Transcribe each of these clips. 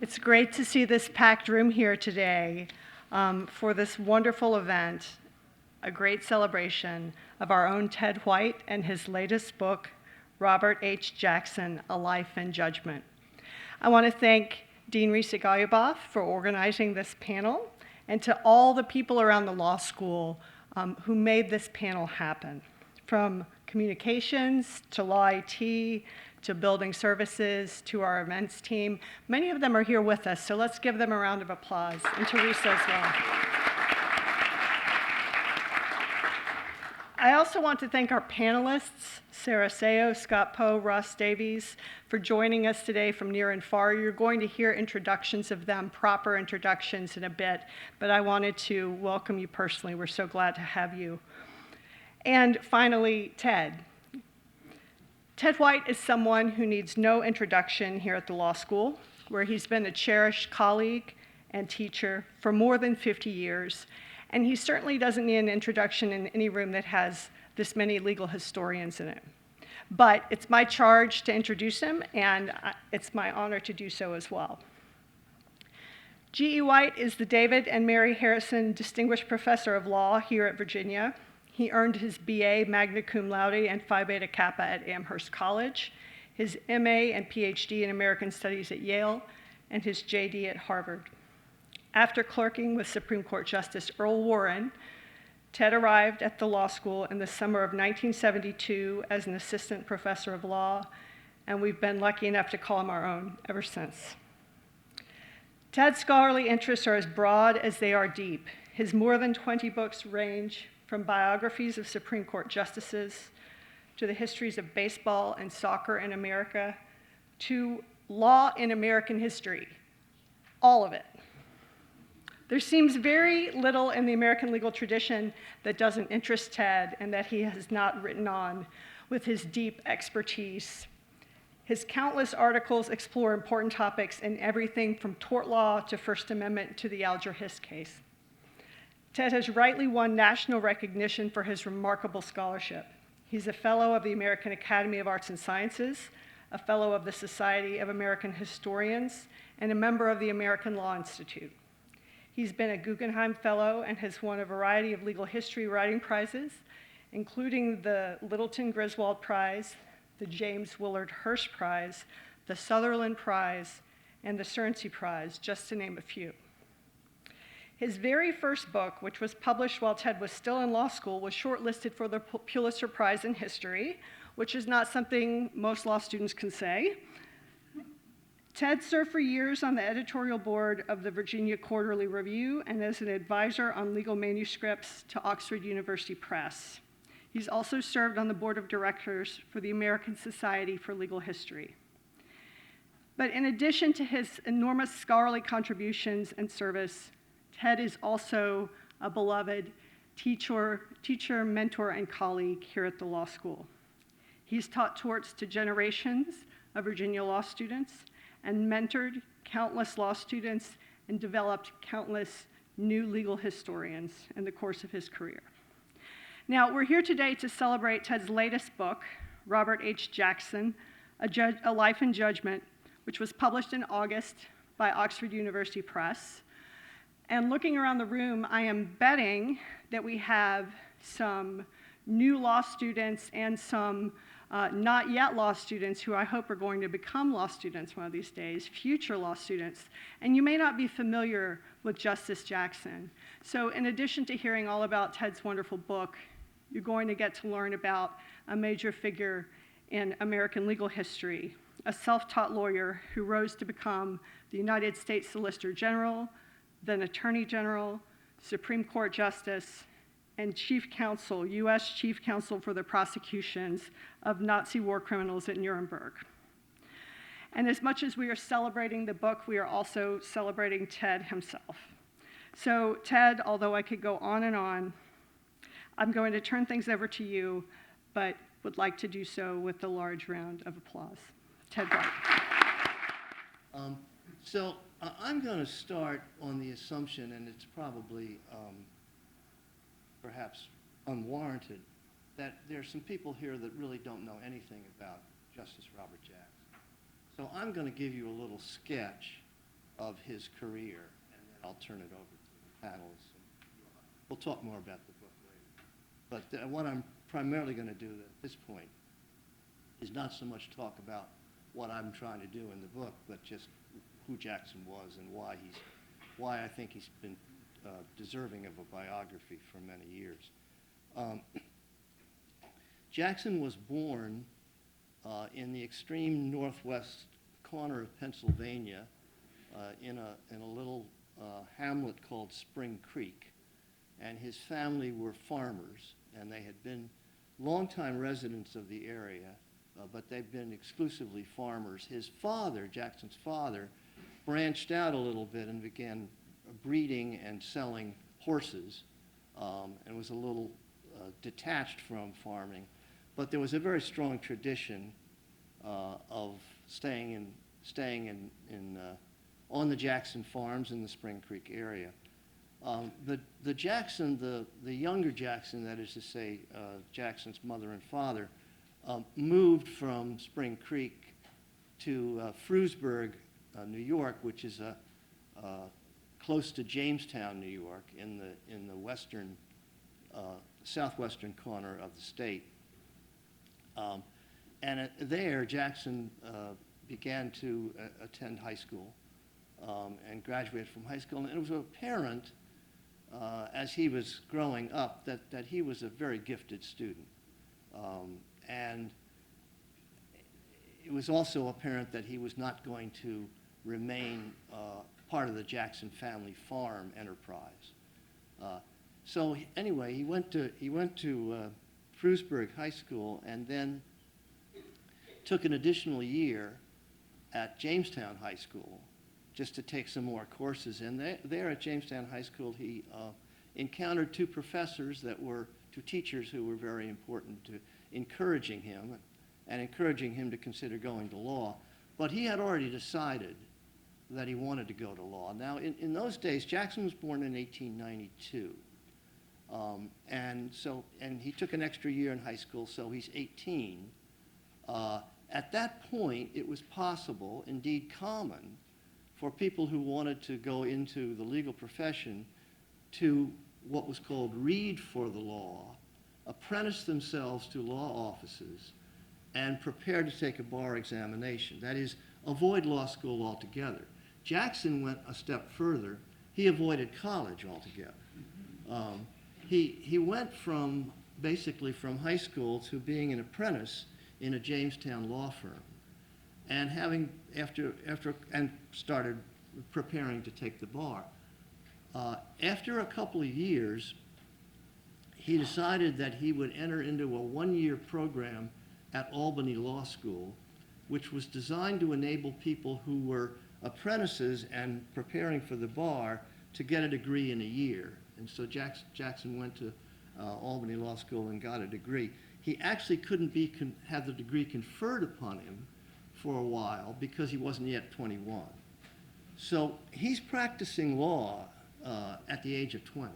It's great to see this packed room here today for this wonderful event, a great celebration of our own Ted White and his latest book, Robert H. Jackson, A Life in Judgment. I want to thank Dean Risa-Goluboff for organizing this panel and to all the people around the law school who made this panel happen, from communications to law IT, to building services, to our events team. Many of them are here with us, so let's give them a round of applause, and to Risa as well. I also want to thank our panelists, Sarah Seo, Scott Poe, Ross Davies, for joining us today from near and far. You're going to hear introductions of them, proper introductions in a bit, but I wanted to welcome you personally. We're so glad to have you. And finally, Ted. Ted White is someone who needs no introduction here at the law school, where he's been a cherished colleague and teacher for more than 50 years. And he certainly doesn't need an introduction in any room that has this many legal historians in it. But it's my charge to introduce him, and it's my honor to do so as well. G.E. White is the David and Mary Harrison Distinguished Professor of Law here at Virginia. He earned his BA magna cum laude and Phi Beta Kappa at Amherst College, his MA and PhD in American Studies at Yale, and his JD at Harvard. After clerking with Supreme Court Justice Earl Warren, Ted arrived at the law school in the summer of 1972 as an assistant professor of law, and we've been lucky enough to call him our own ever since. Ted's scholarly interests are as broad as they are deep. His more than 20 books range from biographies of Supreme Court justices, to the histories of baseball and soccer in America, to law in American history, all of it. There seems very little in the American legal tradition that doesn't interest Ted and that he has not written on with his deep expertise. His countless articles explore important topics in everything from tort law to First Amendment to the Alger Hiss case. Ted has rightly won national recognition for his remarkable scholarship. He's a fellow of the American Academy of Arts and Sciences, a fellow of the Society of American Historians, and a member of the American Law Institute. He's been a Guggenheim Fellow and has won a variety of legal history writing prizes, including the Littleton Griswold Prize, the James Willard Hurst Prize, the Sutherland Prize, and the Cernsey Prize, just to name a few. His very first book, which was published while Ted was still in law school, was shortlisted for the Pulitzer Prize in History, which is not something most law students can say. Ted served for years on the editorial board of the Virginia Quarterly Review and as an advisor on legal manuscripts to Oxford University Press. He's also served on the board of directors for the American Society for Legal History. But in addition to his enormous scholarly contributions and service, Ted is also a beloved teacher, mentor, and colleague here at the law school. He's taught torts to generations of Virginia law students and mentored countless law students and developed countless new legal historians in the course of his career. Now, we're here today to celebrate Ted's latest book, Robert H. Jackson, A Life in Judgment, which was published in August by Oxford University Press. And looking around the room, I am betting that we have some new law students and some not yet law students who I hope are going to become law students one of these days, future law students. And you may not be familiar with Justice Jackson. So in addition to hearing all about Ted's wonderful book, you're going to get to learn about a major figure in American legal history, a self-taught lawyer who rose to become the United States Solicitor General, then Attorney General, Supreme Court Justice, and Chief Counsel, U.S. Chief Counsel for the prosecutions of Nazi war criminals at Nuremberg. And as much as we are celebrating the book, we are also celebrating Ted himself. So Ted, although I could go on and on, I'm going to turn things over to you, but would like to do so with a large round of applause. Ted White. I'm going to start on the assumption, and it's probably perhaps unwarranted, that there are some people here that really don't know anything about Justice Robert Jackson. So I'm going to give you a little sketch of his career, and then I'll turn it over to the panelists. We'll talk more about the book later. But what I'm primarily going to do at this point is not so much talk about what I'm trying to do in the book, but just who Jackson was and why I think he's been deserving of a biography for many years. Jackson was born in the extreme northwest corner of Pennsylvania in a little hamlet called Spring Creek. And his family were farmers, and they had been longtime residents of the area, but they've been exclusively farmers. His father, Jackson's father, branched out a little bit and began breeding and selling horses, and was a little detached from farming. But there was a very strong tradition of staying on the Jackson farms in the Spring Creek area. The Jackson, the younger Jackson, that is to say, Jackson's mother and father, moved from Spring Creek to Frewsburg, New York, which is close to Jamestown, New York, in the western, southwestern corner of the state. And there, Jackson began to attend high school and graduated from high school. And it was apparent as he was growing up that he was a very gifted student. And it was also apparent that he was not going to remain part of the Jackson family farm enterprise. So anyway, he went to Frewsburg High School and then took an additional year at Jamestown High School just to take some more courses. And there at Jamestown High School, he encountered two teachers who were very important to encouraging him to consider going to law. But he had already decided that he wanted to go to law. Now, in those days, Jackson was born in 1892. And he took an extra year in high school, so he's 18. At that point, it was possible, indeed common, for people who wanted to go into the legal profession to what was called read for the law, apprentice themselves to law offices, and prepare to take a bar examination. That is, avoid law school altogether. Jackson went a step further. He avoided college altogether. He went basically from high school to being an apprentice in a Jamestown law firm, and and started preparing to take the bar. After a couple of years, he decided that he would enter into a one-year program at Albany Law School, which was designed to enable people who were apprentices and preparing for the bar to get a degree in a year. And so Jackson went to Albany Law School and got a degree. He actually couldn't have the degree conferred upon him for a while because he wasn't yet 21. So he's practicing law at the age of 20.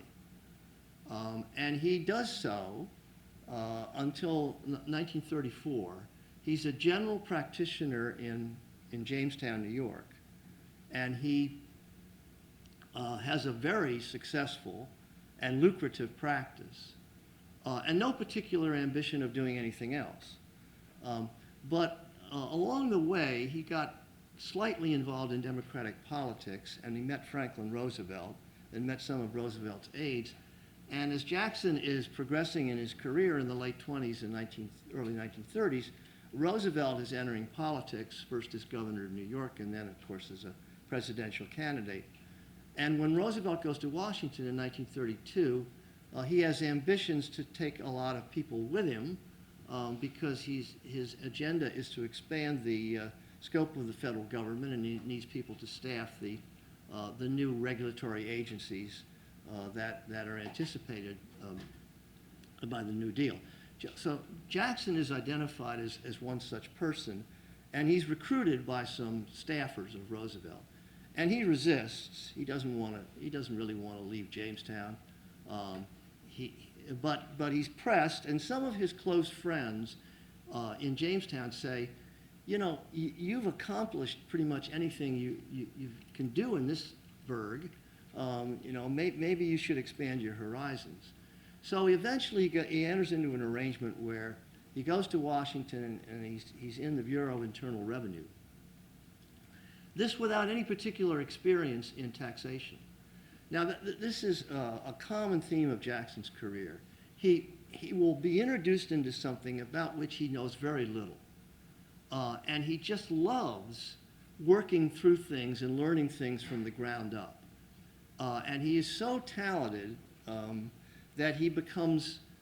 And he does so until 1934. He's a general practitioner in Jamestown, New York. And he has a very successful and lucrative practice, and no particular ambition of doing anything else. But along the way, he got slightly involved in democratic politics, and he met Franklin Roosevelt and met some of Roosevelt's aides. And as Jackson is progressing in his career in the late 20s and early 1930s, Roosevelt is entering politics, first as governor of New York and then, of course, as a presidential candidate. And when Roosevelt goes to Washington in 1932, he has ambitions to take a lot of people with him because his agenda is to expand the scope of the federal government, and he needs people to staff the new regulatory agencies that are anticipated by the New Deal. So Jackson is identified as one such person, and he's recruited by some staffers of Roosevelt. And he resists. He doesn't really want to leave Jamestown. But he's pressed, and some of his close friends in Jamestown say, you've accomplished pretty much anything you can do in this burg. Maybe you should expand your horizons. So eventually he enters into an arrangement where he goes to Washington and he's in the Bureau of Internal Revenue. This without any particular experience in taxation. Now, this is a common theme of Jackson's career. He will be introduced into something about which he knows very little. And he just loves working through things and learning things from the ground up. And he is so talented that he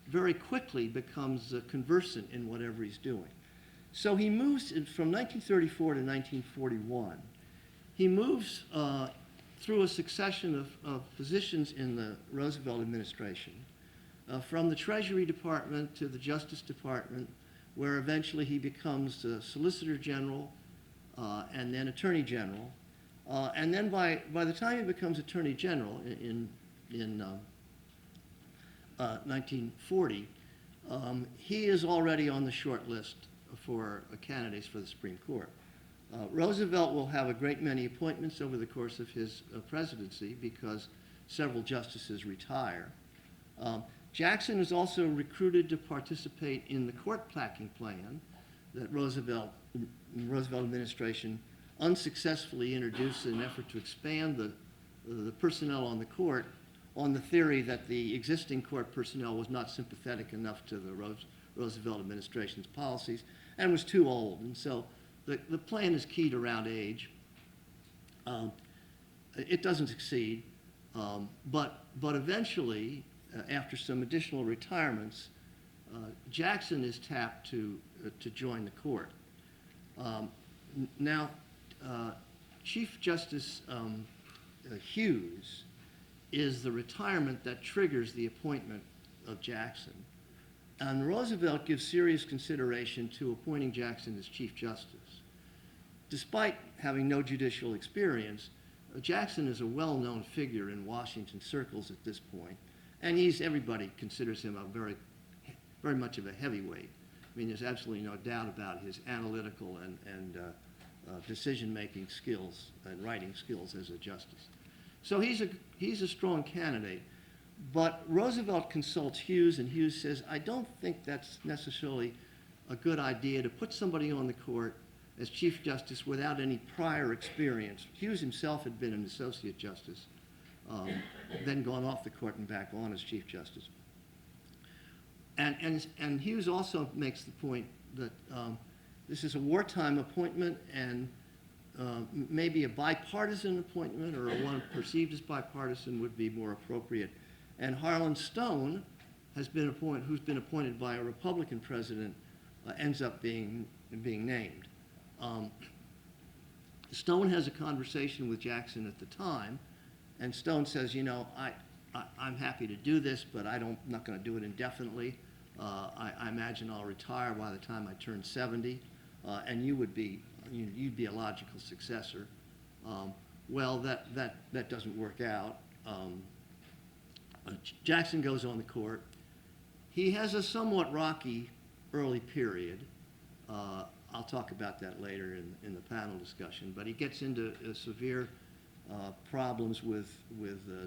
very quickly becomes conversant in whatever he's doing. So he moves from 1934 to 1941. He moves through a succession of positions in the Roosevelt administration, from the Treasury Department to the Justice Department, where eventually he becomes Solicitor General and then Attorney General. And then by the time he becomes Attorney General in 1940, he is already on the short list for candidates for the Supreme Court. Roosevelt will have a great many appointments over the course of his presidency because several justices retire. Jackson is also recruited to participate in the court placking plan that the Roosevelt administration unsuccessfully introduced in an effort to expand the personnel on the court on the theory that the existing court personnel was not sympathetic enough to the Roosevelt administration's policies and was too old. And so the plan is keyed around age. It doesn't succeed, but eventually, after some additional retirements, Jackson is tapped to join the court. Now, Chief Justice Hughes is the retirement that triggers the appointment of Jackson. And Roosevelt gives serious consideration to appointing Jackson as Chief Justice. Despite having no judicial experience, Jackson is a well-known figure in Washington circles at this point, and everybody considers him a very, very much of a heavyweight. I mean, there's absolutely no doubt about his analytical and decision-making skills and writing skills as a justice. So he's a strong candidate, but Roosevelt consults Hughes, and Hughes says, I don't think that's necessarily a good idea to put somebody on the court as Chief Justice without any prior experience. Hughes himself had been an Associate Justice, then gone off the court and back on as Chief Justice. And Hughes also makes the point that this is a wartime appointment and maybe a bipartisan appointment or one perceived as bipartisan would be more appropriate. And Harlan Stone who's been appointed by a Republican president, ends up being named. Stone has a conversation with Jackson at the time, and Stone says, I'm happy to do this, but I'm not going to do it indefinitely. I imagine I'll retire by the time I turn 70, and you'd be a logical successor. Well, that doesn't work out. Jackson goes on the court. He has a somewhat rocky early period. I'll talk about that later in the panel discussion, but he gets into severe problems with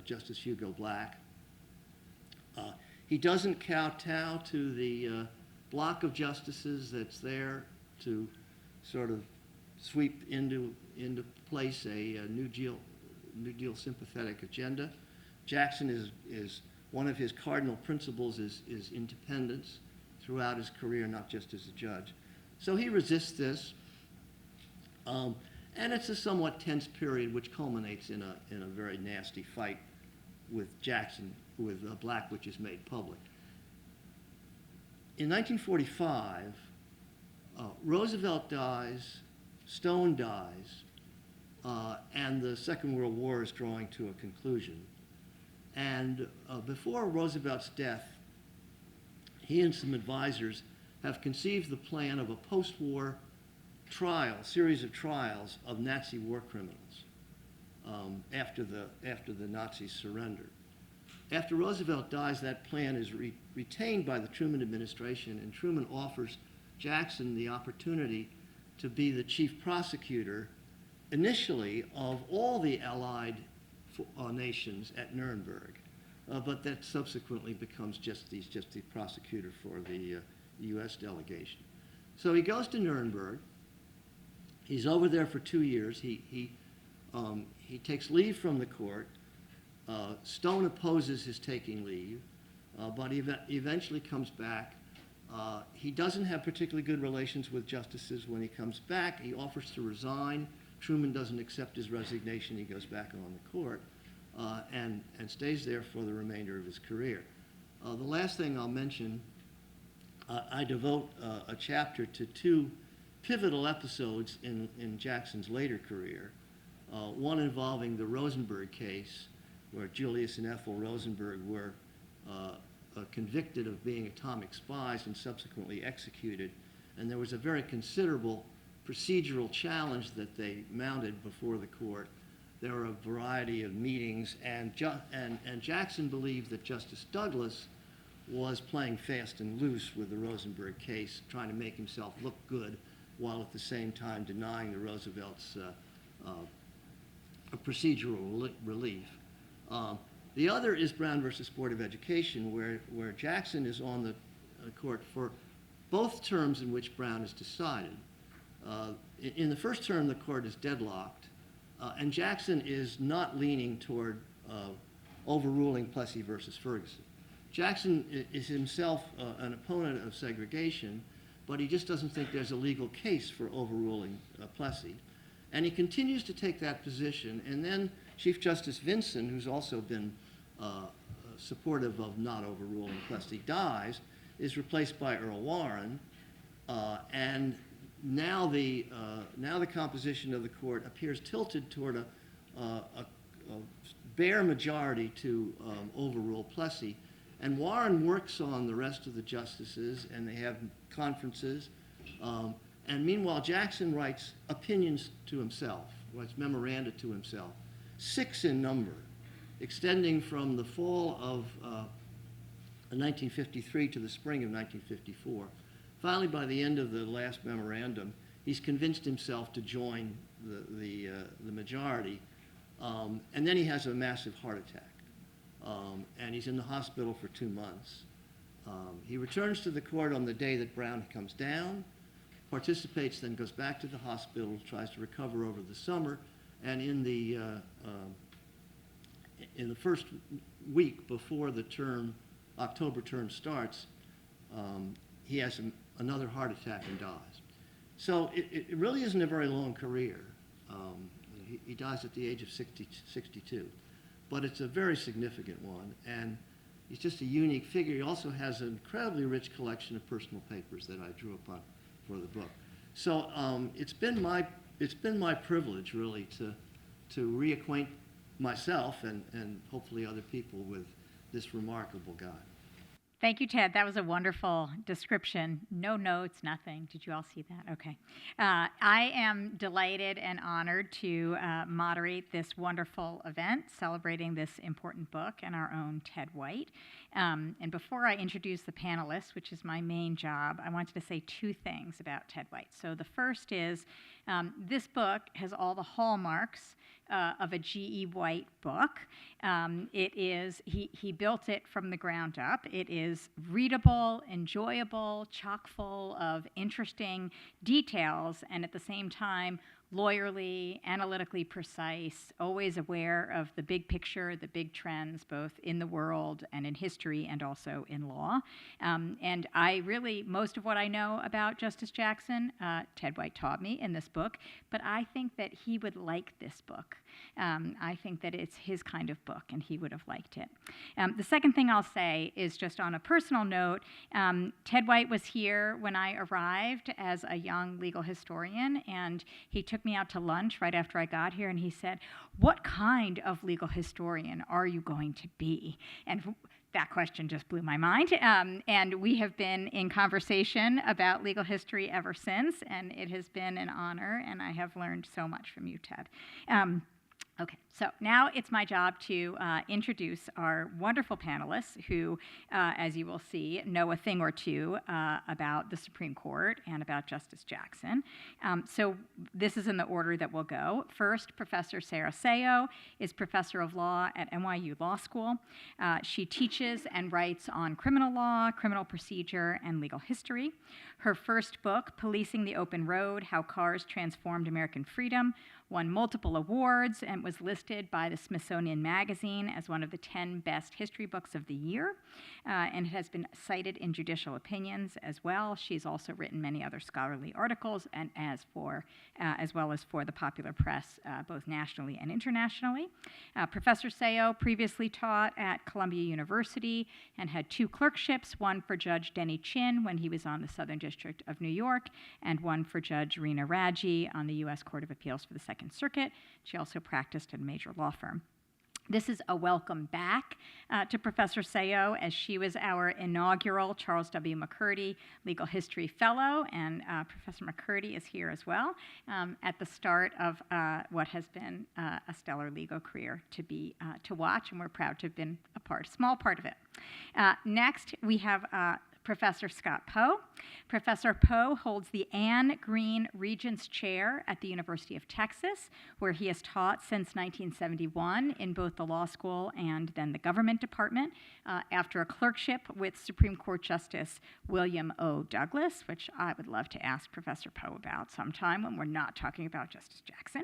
Justice Hugo Black. He doesn't kowtow to the block of justices that's there to sort of sweep into place a New Deal sympathetic agenda. Jackson is one of his cardinal principles is independence throughout his career, not just as a judge. So he resists this, and it's a somewhat tense period which culminates in a very nasty fight with Black, which is made public. In 1945, Roosevelt dies, Stone dies, and the Second World War is drawing to a conclusion. And before Roosevelt's death, he and some advisors have conceived the plan of a post-war series of trials of Nazi war criminals after the Nazis surrendered. After Roosevelt dies, that plan is retained by the Truman administration, and Truman offers Jackson the opportunity to be the chief prosecutor initially of all the allied nations at Nuremberg, but that subsequently becomes just the prosecutor for the U.S. delegation. So he goes to Nuremberg. He's over there for 2 years. He takes leave from the court. Stone opposes his taking leave, but he eventually comes back. He doesn't have particularly good relations with justices when he comes back. He offers to resign. Truman doesn't accept his resignation. He goes back on the court and stays there for the remainder of his career. The last thing I'll mention, I devote a chapter to two pivotal episodes in Jackson's later career, one involving the Rosenberg case, where Julius and Ethel Rosenberg were convicted of being atomic spies and subsequently executed. And there was a very considerable procedural challenge that they mounted before the court. There were a variety of meetings, and Jackson believed that Justice Douglas was playing fast and loose with the Rosenberg case, trying to make himself look good, while at the same time denying the Roosevelts a procedural relief. The other is Brown versus Board of Education, where Jackson is on the court for both terms in which Brown is decided. In the first term, the court is deadlocked, and Jackson is not leaning toward overruling Plessy versus Ferguson. Jackson is himself an opponent of segregation, but he just doesn't think there's a legal case for overruling Plessy. And he continues to take that position, and then Chief Justice Vinson, who's also been supportive of not overruling Plessy, dies, is replaced by Earl Warren, and now the composition of the court appears tilted toward a bare majority to overrule Plessy. And Warren works on the rest of the justices, and they have conferences. And meanwhile, Jackson writes opinions to himself, writes memoranda to himself, 6 in number, extending from the fall of 1953 to the spring of 1954. Finally, by the end of the last memorandum, he's convinced himself to join the majority, and then he has a massive heart attack. And he's in the hospital for 2 months. He returns to the court on the day that Brown comes down, participates, then goes back to the hospital, tries to recover over the summer, and in the first week before the October term starts, he has another heart attack and dies. So it really isn't a very long career. He dies at the age of 62. But it's a very significant one, and he's just a unique figure. He also has an incredibly rich collection of personal papers that I drew upon for the book. So it's been my privilege, really, to reacquaint myself and hopefully other people with this remarkable guy. Thank you, Ted. That was a wonderful description. No notes, nothing. Did you all see that? Okay. I am delighted and honored to moderate this wonderful event celebrating this important book and our own Ted White. And before I introduce the panelists, which is my main job, I wanted to say 2 things about Ted White. So the first is this book has all the hallmarks of a G.E. White book. He built it from the ground up. It is readable, enjoyable, chock full of interesting details, and at the same time, lawyerly, analytically precise, always aware of the big picture, the big trends, both in the world and in history and also in law. And most of what I know about Justice Jackson, Ted White taught me in this book, but I think that he would like this book. I think that it's his kind of book, and he would have liked it. The second thing I'll say is just on a personal note, Ted White was here when I arrived as a young legal historian, and he took me out to lunch right after I got here, and he said, "What kind of legal historian are you going to be?" And that question just blew my mind. And we have been in conversation about legal history ever since, and it has been an honor, and I have learned so much from you, Ted. Okay, So now it's my job to introduce our wonderful panelists who, as you will see, know a thing or two about the Supreme Court and about Justice Jackson. So this is in the order that we'll go. First, Professor Sarah Sayo is professor of law at NYU Law School. She teaches and writes on criminal law, criminal procedure, and legal history. Her first book, Policing the Open Road: How Cars Transformed American Freedom, won multiple awards and was listed by the Smithsonian Magazine as one of the 10 best history books of the year, and has been cited in judicial opinions as well. She's also written many other scholarly articles, and as well as for the popular press, both nationally and internationally. Professor Sayo previously taught at Columbia University and had 2 clerkships, one for Judge Denny Chin when he was on the Southern District of New York, and one for Judge Rena Radji on the U.S. Court of Appeals for the Second Circuit. She also practiced at a major law firm. This is a welcome back to Professor Sayo, as she was our inaugural Charles W. McCurdy Legal History Fellow, and Professor McCurdy is here as well at the start of what has been a stellar legal career to watch, and we're proud to have been a small part of it. Next, we have Professor Scott Poe. Professor Poe holds the Anne Green Regents Chair at the University of Texas, where he has taught since 1971 in both the law school and then the government department, after a clerkship with Supreme Court Justice William O. Douglas, which I would love to ask Professor Poe about sometime when we're not talking about Justice Jackson.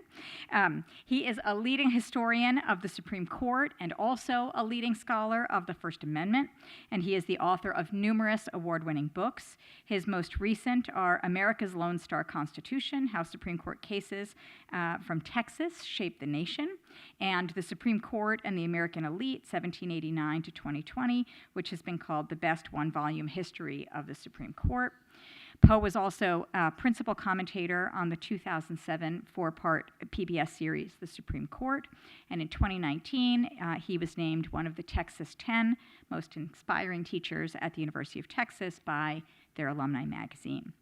He is a leading historian of the Supreme Court and also a leading scholar of the First Amendment, and he is the author of numerous award-winning books. His most recent are America's Lone Star Constitution: How Supreme Court Cases from Texas Shaped the Nation, and The Supreme Court and the American Elite, 1789 to 2020, which has been called the best one-volume history of the Supreme Court. Poe was also a principal commentator on the 2007 4-part PBS series, The Supreme Court, and in 2019, he was named one of the Texas 10 most inspiring teachers at the University of Texas by their alumni magazine.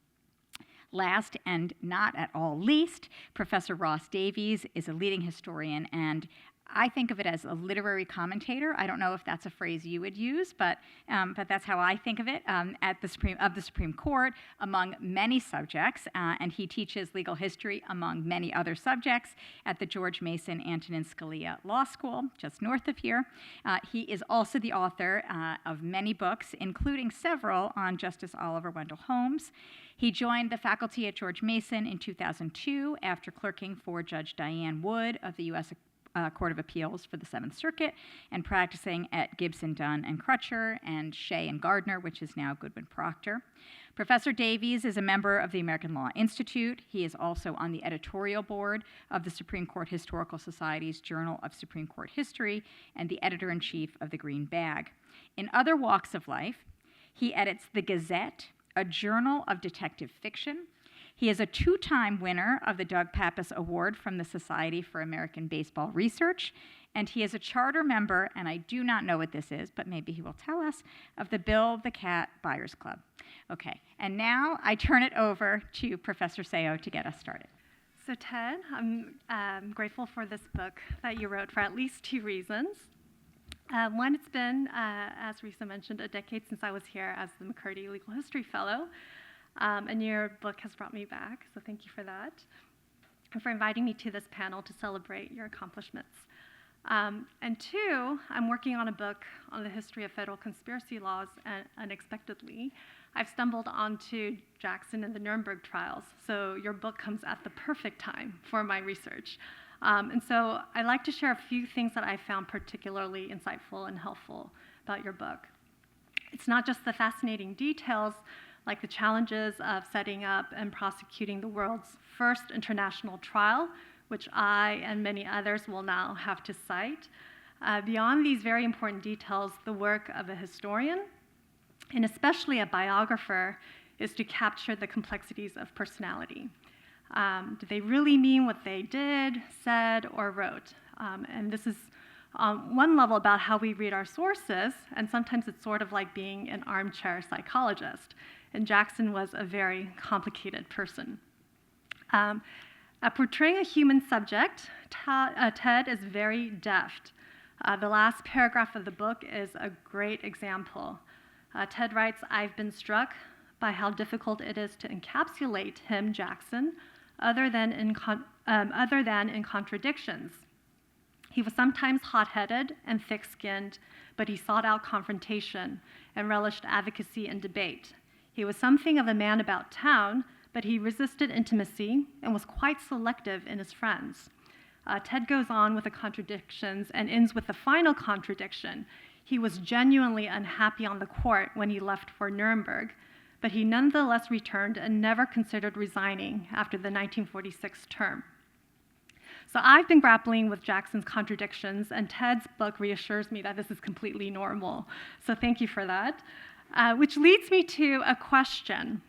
Last and not at all least, Professor Ross Davies is a leading historian, and I think of it as a literary commentator. I don't know if that's a phrase you would use, but that's how I think of it, at the Supreme Court, among many subjects, and he teaches legal history among many other subjects at the George Mason Antonin Scalia Law School, just north of here. He is also the author of many books, including several on Justice Oliver Wendell Holmes. He joined the faculty at George Mason in 2002 after clerking for Judge Diane Wood of the U.S. Court of Appeals for the Seventh Circuit, and practicing at Gibson, Dunn and Crutcher and Shea and Gardner, which is now Goodwin Proctor. Professor Davies is a member of the American Law Institute. He is also on the editorial board of the Supreme Court Historical Society's Journal of Supreme Court History and the editor-in-chief of the Green Bag. In other walks of life, he edits the Gazette, a journal of detective fiction. He is a 2-time winner of the Doug Pappas Award from the Society for American Baseball Research, and he is a charter member, and I do not know what this is, but maybe he will tell us, of the Bill the Cat Buyers Club. Okay, and now I turn it over to Professor Sayo to get us started. So Ted, I'm grateful for this book that you wrote for at least 2 reasons. One, it's been, as Risa mentioned, a decade since I was here as the McCurdy Legal History Fellow. And your book has brought me back, so thank you for that, and for inviting me to this panel to celebrate your accomplishments. And 2, I'm working on a book on the history of federal conspiracy laws, and unexpectedly, I've stumbled onto Jackson and the Nuremberg trials, so your book comes at the perfect time for my research. And so I'd like to share a few things that I found particularly insightful and helpful about your book. It's not just the fascinating details, like the challenges of setting up and prosecuting the world's first international trial, which I and many others will now have to cite. Beyond these very important details, the work of a historian, and especially a biographer, is to capture the complexities of personality. Do they really mean what they did, said, or wrote? And this is on one level about how we read our sources, and sometimes it's sort of like being an armchair psychologist. And Jackson was a very complicated person. At portraying a human subject, Ted is very deft. The last paragraph of the book is a great example. Ted writes, "I've been struck by how difficult it is to encapsulate him, Jackson, other than in contradictions. He was sometimes hot-headed and thick-skinned, but he sought out confrontation and relished advocacy and debate. He was something of a man about town, but he resisted intimacy and was quite selective in his friends." Ted goes on with the contradictions and ends with the final contradiction. He was genuinely unhappy on the court when he left for Nuremberg, but he nonetheless returned and never considered resigning after the 1946 term. So I've been grappling with Jackson's contradictions, and Ted's book reassures me that this is completely normal. So thank you for that. Which leads me to a question.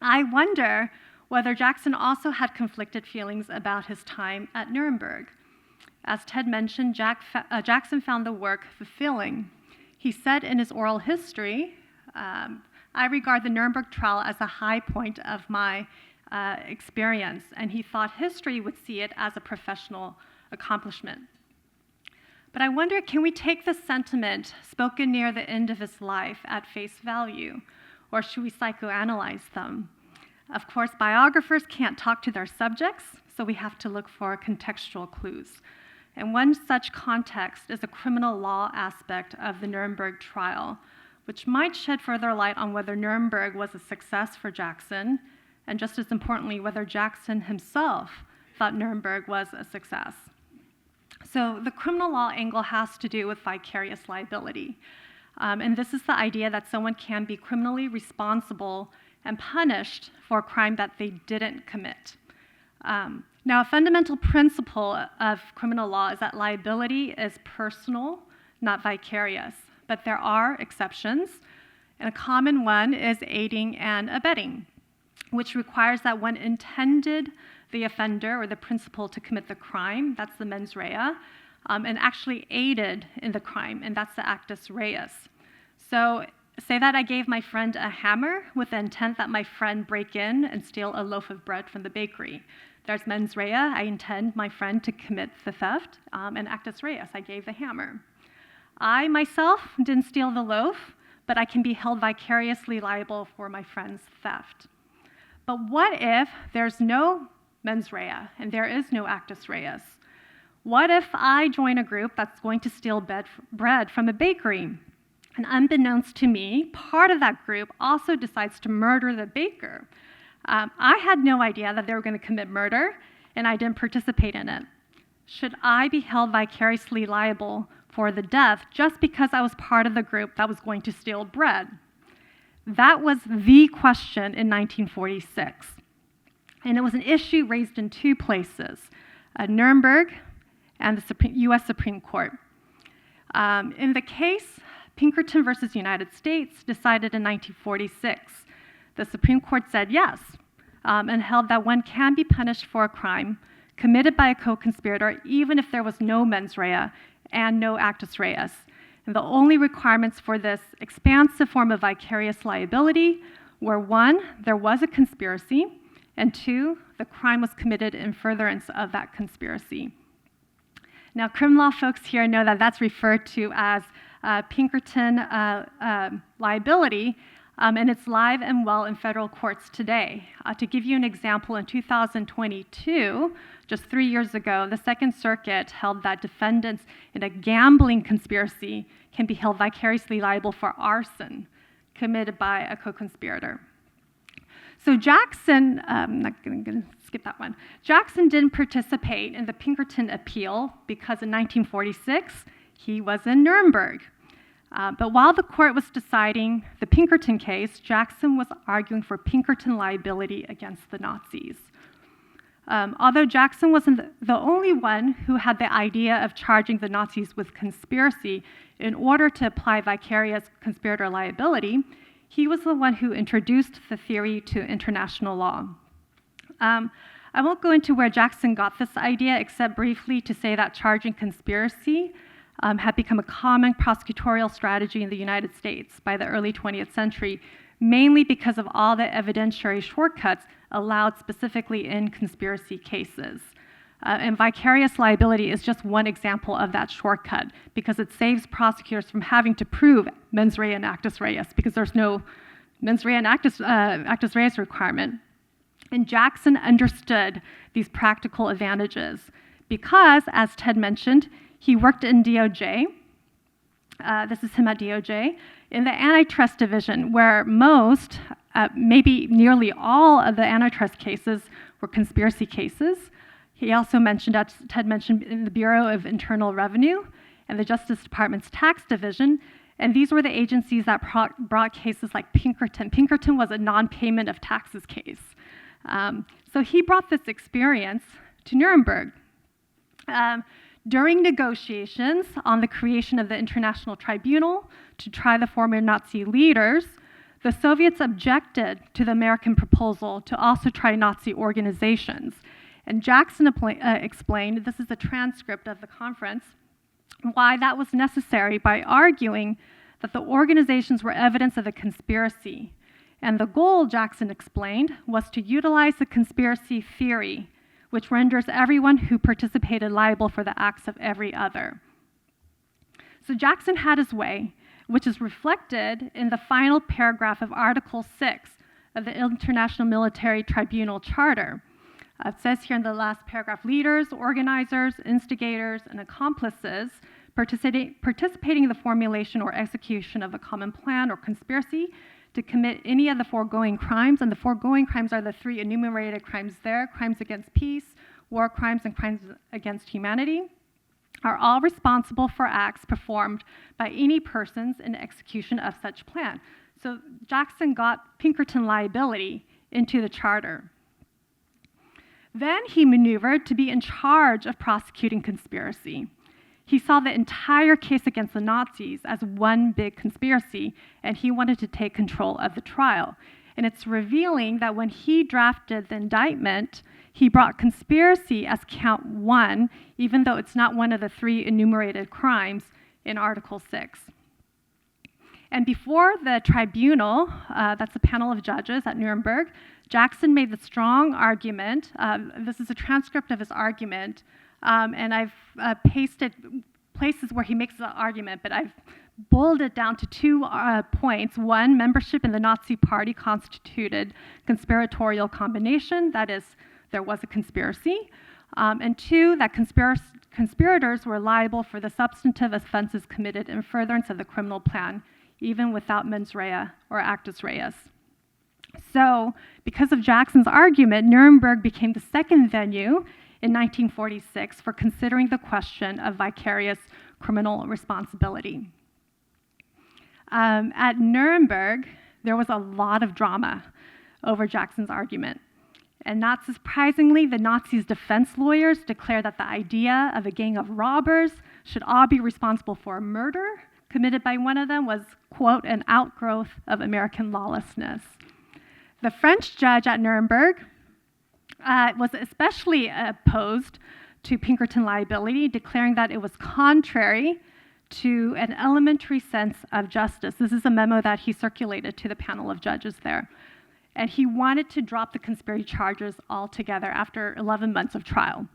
I wonder whether Jackson also had conflicted feelings about his time at Nuremberg. As Ted mentioned, Jackson found the work fulfilling. He said in his oral history, "I regard the Nuremberg trial as a high point of my experience," and he thought history would see it as a professional accomplishment. But I wonder, can we take this sentiment spoken near the end of his life at face value, or should we psychoanalyze them? Of course, biographers can't talk to their subjects, so we have to look for contextual clues. And one such context is the criminal law aspect of the Nuremberg trial, which might shed further light on whether Nuremberg was a success for Jackson, and just as importantly, whether Jackson himself thought Nuremberg was a success. So the criminal law angle has to do with vicarious liability. And this is the idea that someone can be criminally responsible and punished for a crime that they didn't commit. Now, a fundamental principle of criminal law is that liability is personal, not vicarious. But there are exceptions, and a common one is aiding and abetting, which requires that one intended the offender or the principal to commit the crime, that's the mens rea, and actually aided in the crime, and that's the actus reus. So say that I gave my friend a hammer with the intent that my friend break in and steal a loaf of bread from the bakery. There's mens rea, I intend my friend to commit the theft, and actus reus, I gave the hammer. I myself didn't steal the loaf, but I can be held vicariously liable for my friend's theft. But what if there's no mens rea and there is no actus reus? What if I join a group that's going to steal bread from a bakery? And unbeknownst to me, part of that group also decides to murder the baker. I had no idea that they were going to commit murder, and I didn't participate in it. Should I be held vicariously liable for the death just because I was part of the group that was going to steal bread? That was the question in 1946. And it was an issue raised in two places, Nuremberg and the US Supreme Court. In the case, Pinkerton versus United States, decided in 1946, the Supreme Court said yes, and held that one can be punished for a crime committed by a co-conspirator even if there was no mens rea and no actus reus. And the only requirements for this expansive form of vicarious liability were: one, there was a conspiracy, and two, the crime was committed in furtherance of that conspiracy. Now, criminal law folks here know that that's referred to as Pinkerton liability, and it's live and well in federal courts today. To give you an example, in 2022, just 3 years ago, the Second Circuit held that defendants in a gambling conspiracy can be held vicariously liable for arson committed by a co-conspirator. So Jackson, I'm not going to skip that one. Jackson didn't participate in the Pinkerton appeal because in 1946, he was in Nuremberg. But while the court was deciding the Pinkerton case, Jackson was arguing for Pinkerton liability against the Nazis. Although Jackson wasn't the only one who had the idea of charging the Nazis with conspiracy in order to apply vicarious conspirator liability, he was the one who introduced the theory to international law. I won't go into where Jackson got this idea, except briefly to say that charging conspiracy had become a common prosecutorial strategy in the United States by the early 20th century, mainly because of all the evidentiary shortcuts allowed specifically in conspiracy cases. And vicarious liability is just one example of that shortcut because it saves prosecutors from having to prove mens rea and actus reus because there's no mens rea and actus reus requirement. And Jackson understood these practical advantages because, as Ted mentioned, he worked in DOJ. This is him at DOJ, in the antitrust division, where most, maybe nearly all of the antitrust cases were conspiracy cases. He also mentioned, as Ted mentioned, in the Bureau of Internal Revenue and the Justice Department's tax division, and these were the agencies that brought cases like Pinkerton. Pinkerton was a non-payment of taxes case. So he brought this experience to Nuremberg. During negotiations on the creation of the International Tribunal to try the former Nazi leaders, the Soviets objected to the American proposal to also try Nazi organizations. And Jackson explained, this is a transcript of the conference, why that was necessary by arguing that the organizations were evidence of a conspiracy. And the goal, Jackson explained, was to utilize the conspiracy theory, which renders everyone who participated liable for the acts of every other. So Jackson had his way, which is reflected in the final paragraph of Article 6 of the International Military Tribunal Charter. It says here in the last paragraph, leaders, organizers, instigators, and accomplices participating in the formulation or execution of a common plan or conspiracy to commit any of the foregoing crimes, and the foregoing crimes are the three enumerated crimes there, crimes against peace, war crimes, and crimes against humanity, are all responsible for acts performed by any persons in execution of such plan. So Jackson got Pinkerton liability into the charter. Then he maneuvered to be in charge of prosecuting conspiracy. He saw the entire case against the Nazis as one big conspiracy, and he wanted to take control of the trial. And it's revealing that when he drafted the indictment, he brought conspiracy as count 1, even though it's not one of the 3 enumerated crimes in Article 6. And before the tribunal, that's a panel of judges at Nuremberg, Jackson made the strong argument. This is a transcript of his argument, and I've pasted places where he makes the argument, but I've boiled it down to 2 points. 1, membership in the Nazi Party constituted conspiratorial combination, that is, there was a conspiracy. And 2, that conspirators were liable for the substantive offenses committed in furtherance of the criminal plan, even without mens rea or actus reus. So, because of Jackson's argument, Nuremberg became the second venue in 1946 for considering the question of vicarious criminal responsibility. At Nuremberg, there was a lot of drama over Jackson's argument. And not surprisingly, the Nazis' defense lawyers declared that the idea of a gang of robbers should all be responsible for a murder committed by one of them was, quote, an outgrowth of American lawlessness. The French judge at Nuremberg was especially opposed to Pinkerton liability, declaring that it was contrary to an elementary sense of justice. This is a memo that he circulated to the panel of judges there. And he wanted to drop the conspiracy charges altogether after 11 months of trial.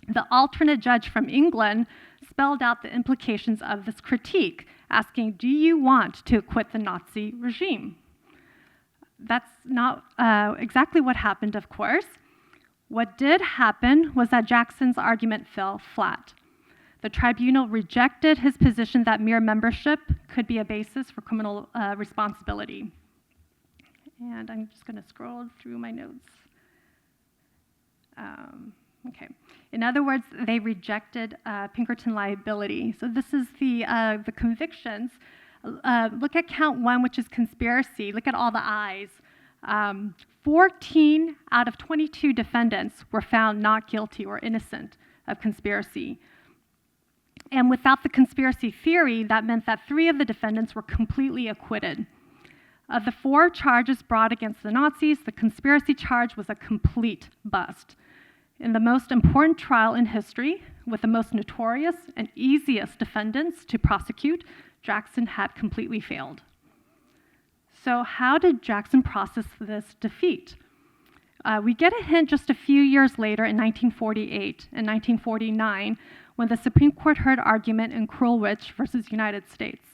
The alternate judge from England spelled out the implications of this critique, asking, do you want to acquit the Nazi regime? That's not exactly what happened, of course. What did happen was that Jackson's argument fell flat. The tribunal rejected his position that mere membership could be a basis for criminal responsibility. And I'm just going to scroll through my notes. Okay. In other words, they rejected Pinkerton liability. So this is the convictions. Look at count 1, which is conspiracy. Look at all the I's. 14 out of 22 defendants were found not guilty or innocent of conspiracy. And without the conspiracy theory, that meant that 3 of the defendants were completely acquitted. Of the 4 charges brought against the Nazis, the conspiracy charge was a complete bust. In the most important trial in history, with the most notorious and easiest defendants to prosecute, Jackson had completely failed. So how did Jackson process this defeat? We get a hint just a few years later in 1948 and 1949 when the Supreme Court heard argument in Krulwich versus United States.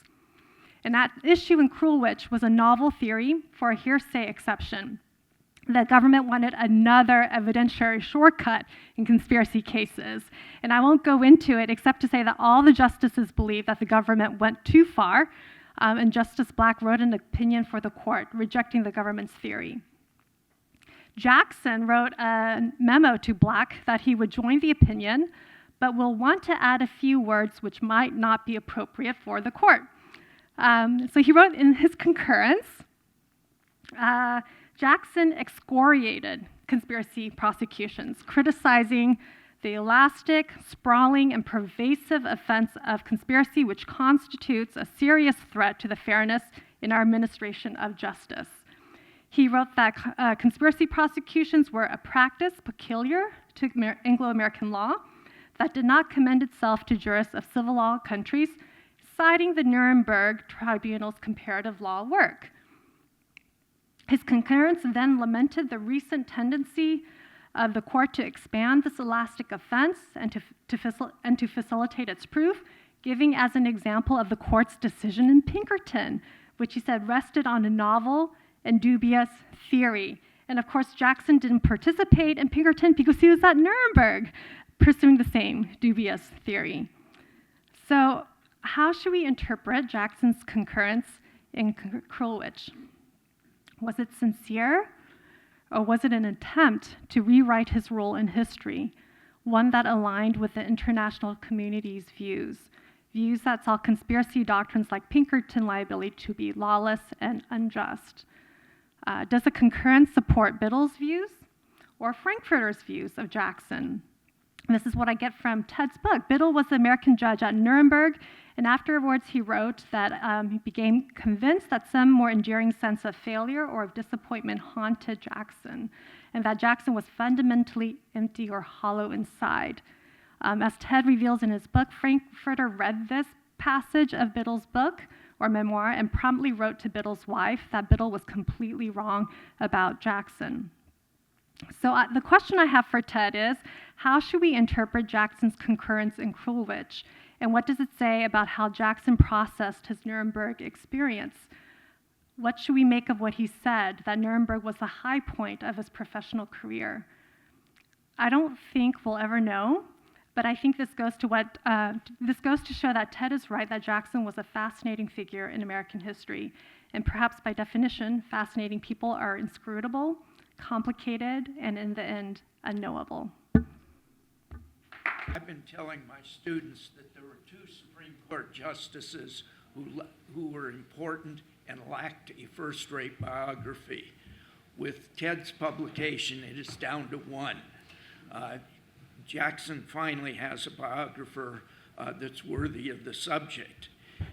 And that issue in Krulwich was a novel theory for a hearsay exception. The government wanted another evidentiary shortcut in conspiracy cases. And I won't go into it except to say that all the justices believed that the government went too far, and Justice Black wrote an opinion for the court rejecting the government's theory. Jackson wrote a memo to Black that he would join the opinion, but will want to add a few words which might not be appropriate for the court. So he wrote in his concurrence, Jackson excoriated conspiracy prosecutions, criticizing the elastic, sprawling, and pervasive offense of conspiracy, which constitutes a serious threat to the fairness in our administration of justice. He wrote that conspiracy prosecutions were a practice peculiar to Anglo-American law that did not commend itself to jurists of civil law countries, citing the Nuremberg Tribunal's comparative law work. His concurrence then lamented the recent tendency of the court to expand this elastic offense and to facilitate its proof, giving as an example of the court's decision in Pinkerton, which he said rested on a novel and dubious theory. And of course, Jackson didn't participate in Pinkerton because he was at Nuremberg pursuing the same dubious theory. So how should we interpret Jackson's concurrence in Krulwich? Was it sincere, or was it an attempt to rewrite his role in history, one that aligned with the international community's views that saw conspiracy doctrines like Pinkerton liability to be lawless and unjust? Does the concurrence support Biddle's views or Frankfurter's views of Jackson? This is what I get from Ted's book. Biddle was the American judge at Nuremberg, and afterwards he wrote that he became convinced that some more enduring sense of failure or of disappointment haunted Jackson, and that Jackson was fundamentally empty or hollow inside. As Ted reveals in his book, Frankfurter read this passage of Biddle's book or memoir and promptly wrote to Biddle's wife that Biddle was completely wrong about Jackson. So the question I have for Ted is, how should we interpret Jackson's concurrence in Krulwich? And what does it say about how Jackson processed his Nuremberg experience? What should we make of what he said, that Nuremberg was the high point of his professional career? I don't think we'll ever know, but I think this goes to show that Ted is right, that Jackson was a fascinating figure in American history. And perhaps by definition, fascinating people are inscrutable, complicated, and in the end, unknowable. I've been telling my students that there were two Supreme Court justices who were important and lacked a first-rate biography. With Ted's publication, it is down to one. Jackson finally has a biographer that's worthy of the subject.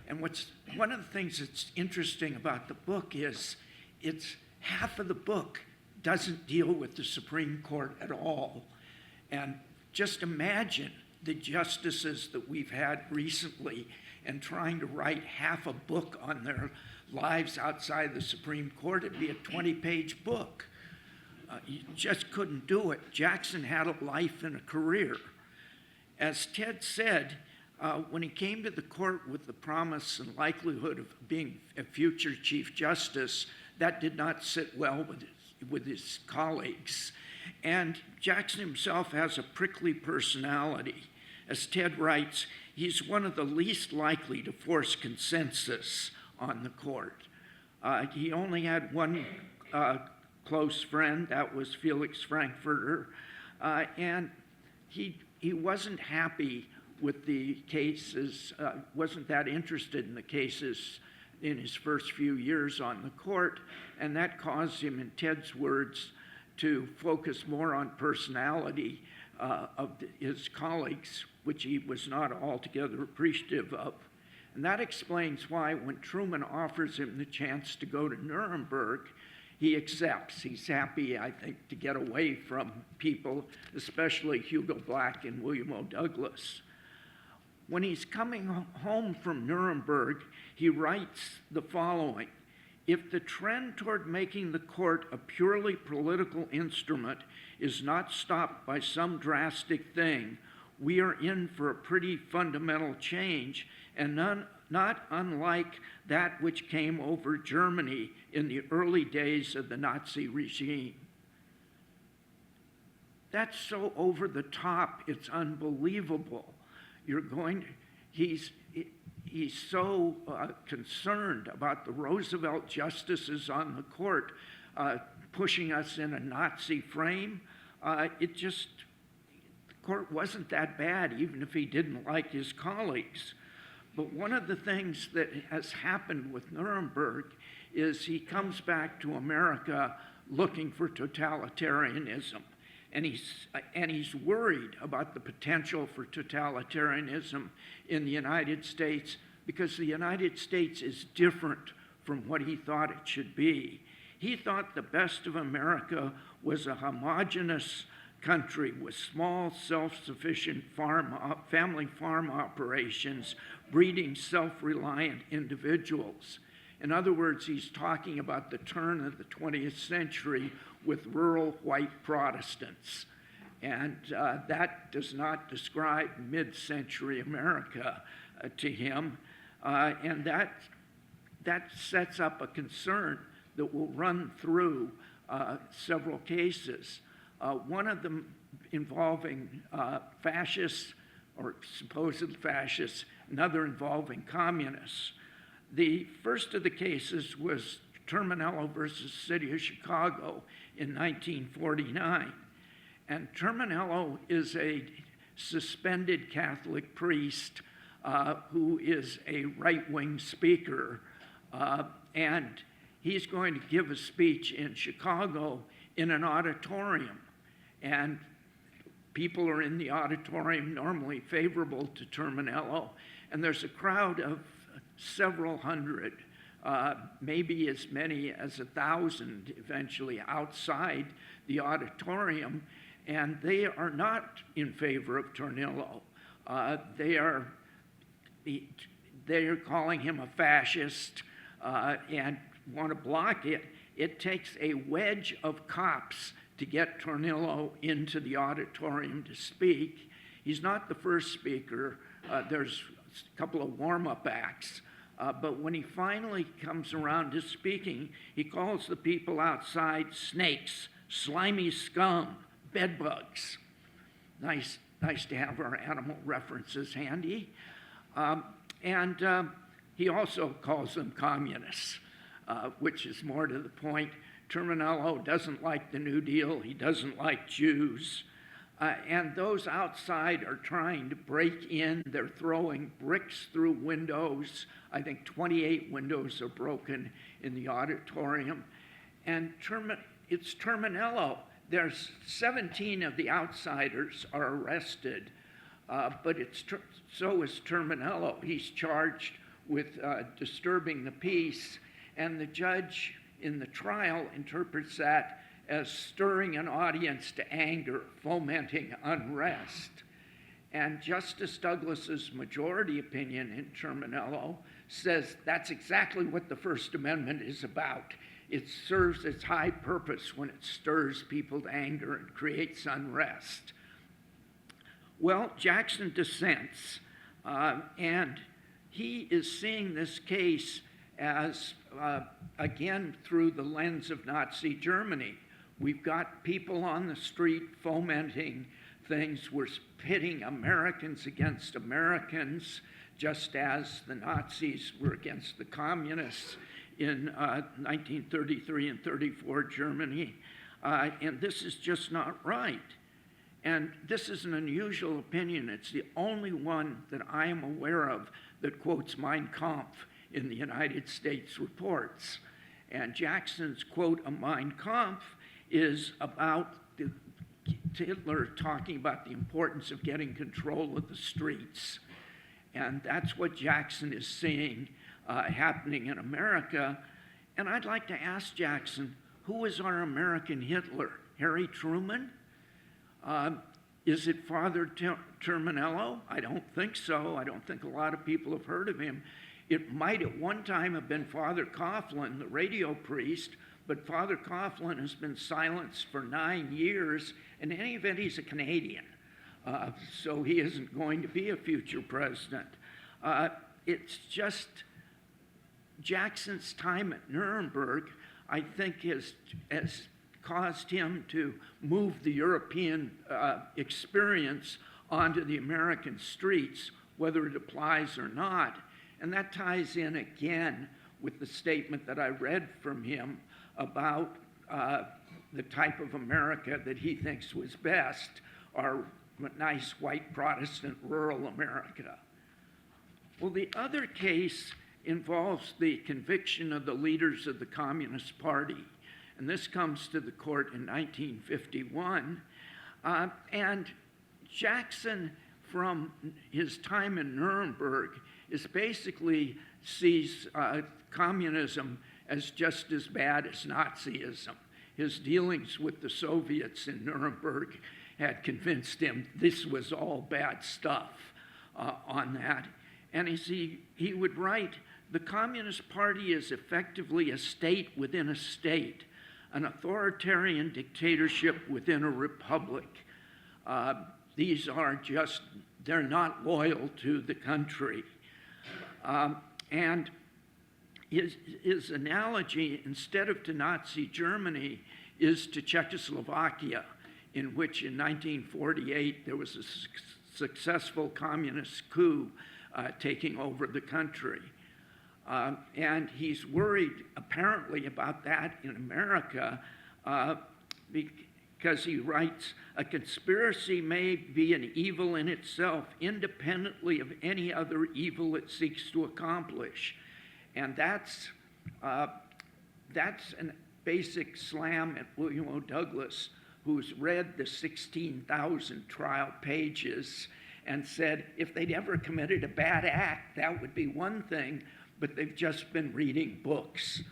And one of the things that's interesting about the book is it's half of the book doesn't deal with the Supreme Court at all. And just imagine the justices that we've had recently and trying to write half a book on their lives outside the Supreme Court. It'd be a 20-page book. You just couldn't do it. Jackson had a life and a career. As Ted said, when he came to the court with the promise and likelihood of being a future Chief Justice, that did not sit well with his colleagues. And Jackson himself has a prickly personality. As Ted writes, he's one of the least likely to force consensus on the court. He only had one close friend, that was Felix Frankfurter, and he wasn't happy with the cases, wasn't that interested in the cases in his first few years on the court, and that caused him, in Ted's words, to focus more on personality of his colleagues, which he was not altogether appreciative of. And that explains why when Truman offers him the chance to go to Nuremberg, he accepts. He's happy, I think, to get away from people, especially Hugo Black and William O. Douglas. When he's coming home from Nuremberg, he writes the following. If the trend toward making the court a purely political instrument is not stopped by some drastic thing, we are in for a pretty fundamental change, and not unlike that which came over Germany in the early days of the Nazi regime. That's so over the top, it's unbelievable. He's so concerned about the Roosevelt justices on the court pushing us in a Nazi frame. The court wasn't that bad, even if he didn't like his colleagues. But one of the things that has happened with Nuremberg is he comes back to America looking for totalitarianism. And he's worried about the potential for totalitarianism in the United States because the United States is different from what he thought it should be. He thought the best of America was a homogeneous country with small, self-sufficient family farm operations, breeding self-reliant individuals. In other words, he's talking about the turn of the 20th century with rural white Protestants. And that does not describe mid-century America to him. And that sets up a concern that will run through several cases. One of them involving fascists, or supposed fascists, another involving communists. The first of the cases was Terminello versus City of Chicago in 1949. And Terminello is a suspended Catholic priest who is a right-wing speaker. And he's going to give a speech in Chicago in an auditorium. And people are in the auditorium normally favorable to Terminello. And there's a crowd of several hundred, maybe as many as 1,000 eventually outside the auditorium, and they are not in favor of Terminello. They are calling him a fascist and want to block it. It takes a wedge of cops to get Terminello into the auditorium to speak. He's not the first speaker. There's a couple of warm-up acts. But when he finally comes around to speaking, he calls the people outside snakes, slimy scum, bedbugs. Nice to have our animal references handy. And he also calls them communists, which is more to the point. Terminello doesn't like the New Deal. He doesn't like Jews. And those outside are trying to break in. They're throwing bricks through windows. I think 28 windows are broken in the auditorium. And it's Terminello. There's 17 of the outsiders are arrested, but so is Terminello. He's charged with disturbing the peace, and the judge in the trial interprets that as stirring an audience to anger, fomenting unrest. And Justice Douglas's majority opinion in Terminello says that's exactly what the First Amendment is about. It serves its high purpose when it stirs people to anger and creates unrest. Well, Jackson dissents, and he is seeing this case as, again, through the lens of Nazi Germany. We've got people on the street fomenting things. We're pitting Americans against Americans, just as the Nazis were against the communists in 1933 and 34 Germany. And this is just not right. And this is an unusual opinion. It's the only one that I am aware of that quotes Mein Kampf in the United States reports. And Jackson's quote of Mein Kampf is about Hitler talking about the importance of getting control of the streets. And that's what Jackson is seeing happening in America. And I'd like to ask Jackson, who is our American Hitler? Harry Truman? Is it Father Terminello? I don't think so. I don't think a lot of people have heard of him. It might at one time have been Father Coughlin, the radio priest, but Father Coughlin has been silenced for 9 years. In any event, he's a Canadian, so he isn't going to be a future president. It's just Jackson's time at Nuremberg, I think, has caused him to move the European experience onto the American streets, whether it applies or not. And that ties in again with the statement that I read from him about the type of America that he thinks was best, our nice white Protestant rural America. Well, the other case involves the conviction of the leaders of the Communist Party. And this comes to the court in 1951. And Jackson, from his time in Nuremberg, is basically sees communism as just as bad as Nazism. His dealings with the Soviets in Nuremberg had convinced him this was all bad stuff on that. And as he would write, the Communist Party is effectively a state within a state, an authoritarian dictatorship within a republic. These are just, they're not loyal to the country. And his analogy, instead of to Nazi Germany, is to Czechoslovakia, in which in 1948 there was a successful communist coup taking over the country. And he's worried, apparently, about that in America because he writes, a conspiracy may be an evil in itself, independently of any other evil it seeks to accomplish. And that's a basic slam at William O. Douglas, who's read the 16,000 trial pages and said if they'd ever committed a bad act, that would be one thing, but they've just been reading books.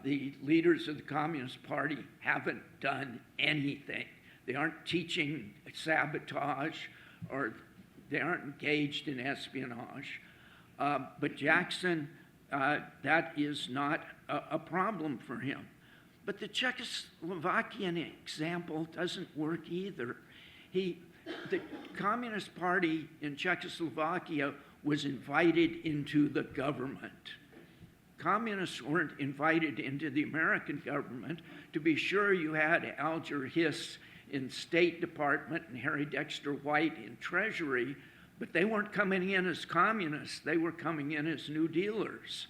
The leaders of the Communist Party haven't done anything. They aren't teaching sabotage, or they aren't engaged in espionage. But Jackson, that is not a problem for him. But the Czechoslovakian example doesn't work either. The Communist Party in Czechoslovakia was invited into the government. Communists weren't invited into the American government. To be sure, you had Alger Hiss in State Department and Harry Dexter White in Treasury, but they weren't coming in as communists. They were coming in as New Dealers.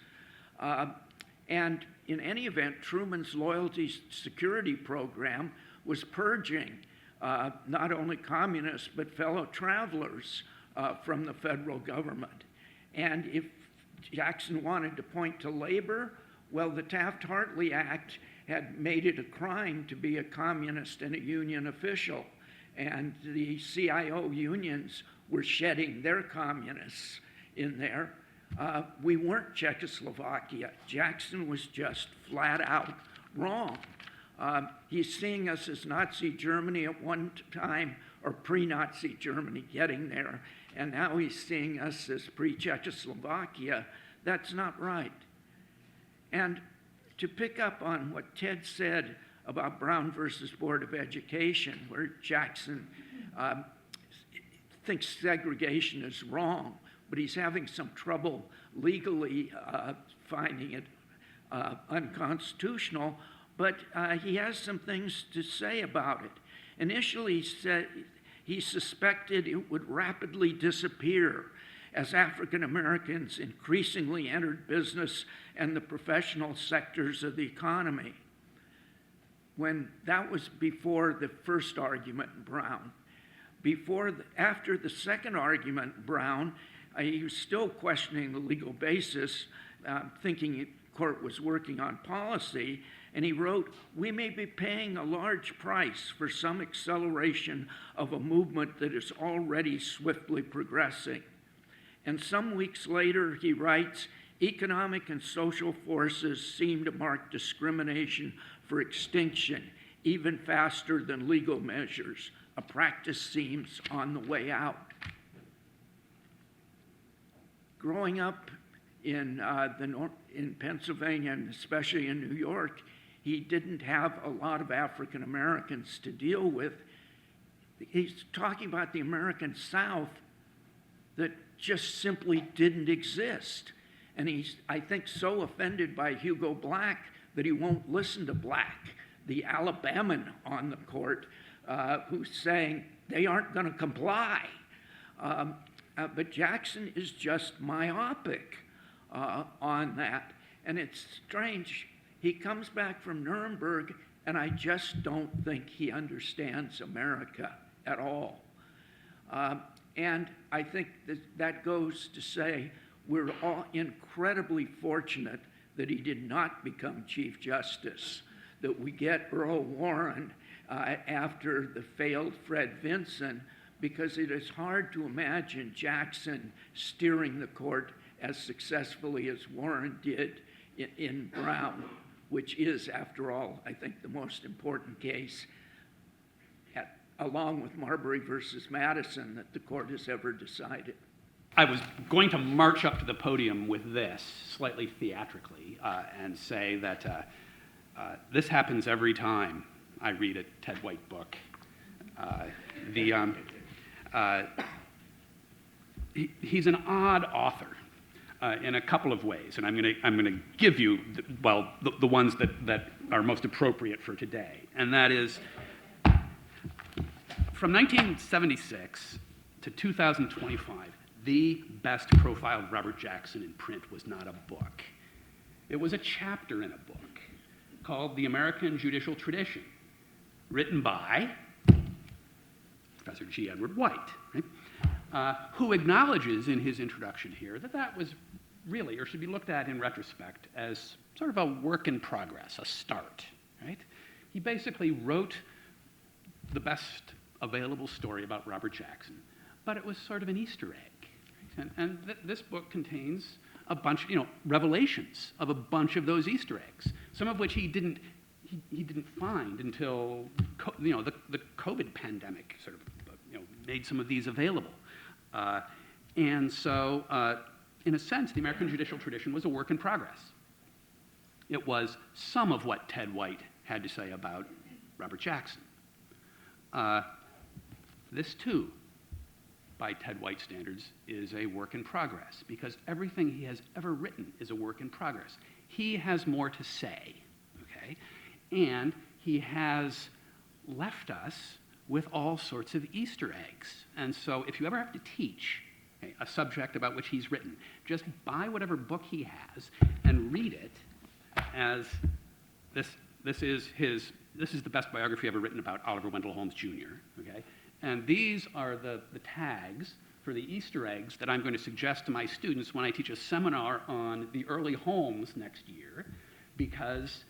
And in any event, Truman's loyalty security program was purging not only communists, but fellow travelers from the federal government. And if Jackson wanted to point to labor, well, the Taft-Hartley Act had made it a crime to be a communist and a union official. And the CIO unions were shedding their communists in there. We weren't Czechoslovakia. Jackson was just flat out wrong. He's seeing us as Nazi Germany at one time, or pre-Nazi Germany getting there, and now he's seeing us as pre-Czechoslovakia. That's not right. And to pick up on what Ted said about Brown versus Board of Education, where Jackson thinks segregation is wrong, but he's having some trouble legally finding it unconstitutional, but he has some things to say about it. Initially, he said he suspected it would rapidly disappear as African Americans increasingly entered business and the professional sectors of the economy. When that was before the first argument in Brown. After the second argument in Brown, he was still questioning the legal basis, thinking the court was working on policy, and he wrote, "We may be paying a large price for some acceleration of a movement that is already swiftly progressing." And some weeks later, he writes, "Economic and social forces seem to mark discrimination for extinction even faster than legal measures. A practice seems on the way out." Growing up in Pennsylvania and especially in New York, he didn't have a lot of African Americans to deal with. He's talking about the American South that just simply didn't exist. And he's, I think, so offended by Hugo Black that he won't listen to Black, the Alabaman on the court, who's saying they aren't going to comply. But Jackson is just myopic on that. And it's strange. He comes back from Nuremberg, and I just don't think he understands America at all. And I think that goes to say we're all incredibly fortunate that he did not become Chief Justice, that we get Earl Warren after the failed Fred Vinson, because it is hard to imagine Jackson steering the court as successfully as Warren did in Brown, which is, after all, I think the most important case, along with Marbury versus Madison, that the court has ever decided. I was going to march up to the podium with this, slightly theatrically, and say that this happens every time I read a Ted White book. He's an odd author in a couple of ways, and I'm going to give you the ones that are most appropriate for today, and that is from 1976 to 2025. The best profile of Robert Jackson in print was not a book. It was a chapter in a book called The American Judicial Tradition, written by Professor G. Edward White, right? Who acknowledges in his introduction here that was really, or should be looked at in retrospect, as sort of a work in progress, a start, right? He basically wrote the best available story about Robert Jackson, but it was sort of an Easter egg. And this book contains a bunch, revelations of a bunch of those Easter eggs, some of which he didn't find until, the COVID pandemic sort of, made some of these available. And so, in a sense, the American judicial tradition was a work in progress. It was some of what Ted White had to say about Robert Jackson. This, too, by Ted White standards, is a work in progress, because everything he has ever written is a work in progress. He has more to say, okay? And he has left us with all sorts of Easter eggs. And so if you ever have to teach a subject about which he's written, just buy whatever book he has and read it as this is the best biography ever written about Oliver Wendell Holmes Jr., okay? And these are the tags for the Easter eggs that I'm going to suggest to my students when I teach a seminar on the early Holmes next year, because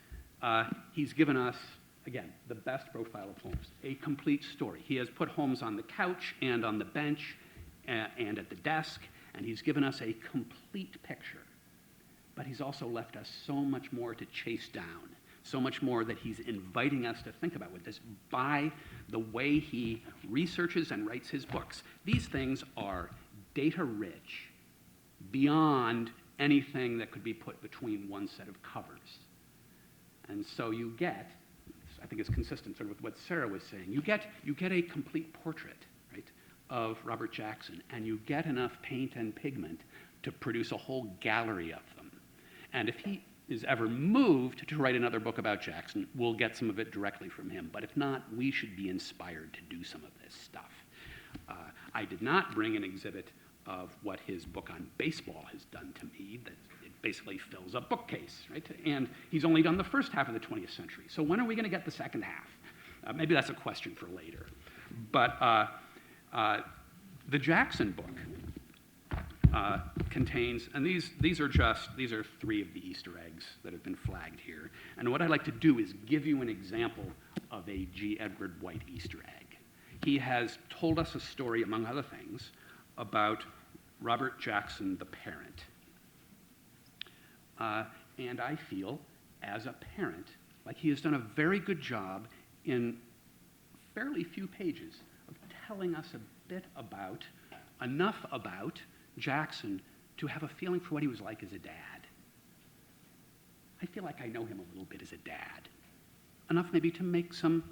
he's given us, again, the best profile of Holmes, a complete story. He has put Holmes on the couch and on the bench and at the desk, and he's given us a complete picture. But he's also left us so much more to chase down, so much more that he's inviting us to think about with this by the way he researches and writes his books. These things are data-rich beyond anything that could be put between one set of covers. And so you get, I think it's consistent sort of with what Sarah was saying, you get a complete portrait, right, of Robert Jackson, and you get enough paint and pigment to produce a whole gallery of them. And if he is ever moved to write another book about Jackson, we'll get some of it directly from him. But if not, we should be inspired to do some of this stuff. I did not bring an exhibit of what his book on baseball has done to me. That it basically fills a bookcase, right? And he's only done the first half of the 20th century. So when are we going to get the second half? Maybe that's a question for later. But the Jackson book contains, and these are three of the Easter eggs that have been flagged here. And what I'd like to do is give you an example of a G. Edward White Easter egg. He has told us a story, among other things, about Robert Jackson, the parent. And I feel, as a parent, like he has done a very good job in fairly few pages of telling us a bit about, enough about Jackson to have a feeling for what he was like as a dad. I feel like I know him a little bit as a dad, enough maybe to make some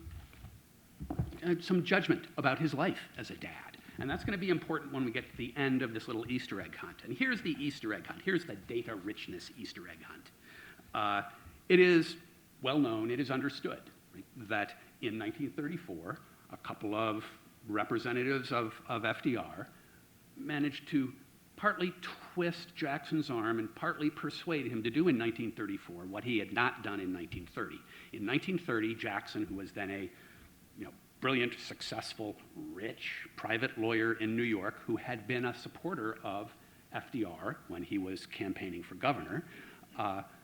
judgment about his life as a dad. And that's going to be important when we get to the end of this little Easter egg hunt. And here's the Easter egg hunt. Here's the data richness Easter egg hunt. It is well known, it is understood, right, that in 1934, a couple of representatives of FDR managed to partly twist Jackson's arm and partly persuade him to do in 1934 what he had not done in 1930. In 1930, Jackson, who was then a brilliant, successful, rich private lawyer in New York who had been a supporter of FDR when he was campaigning for governor,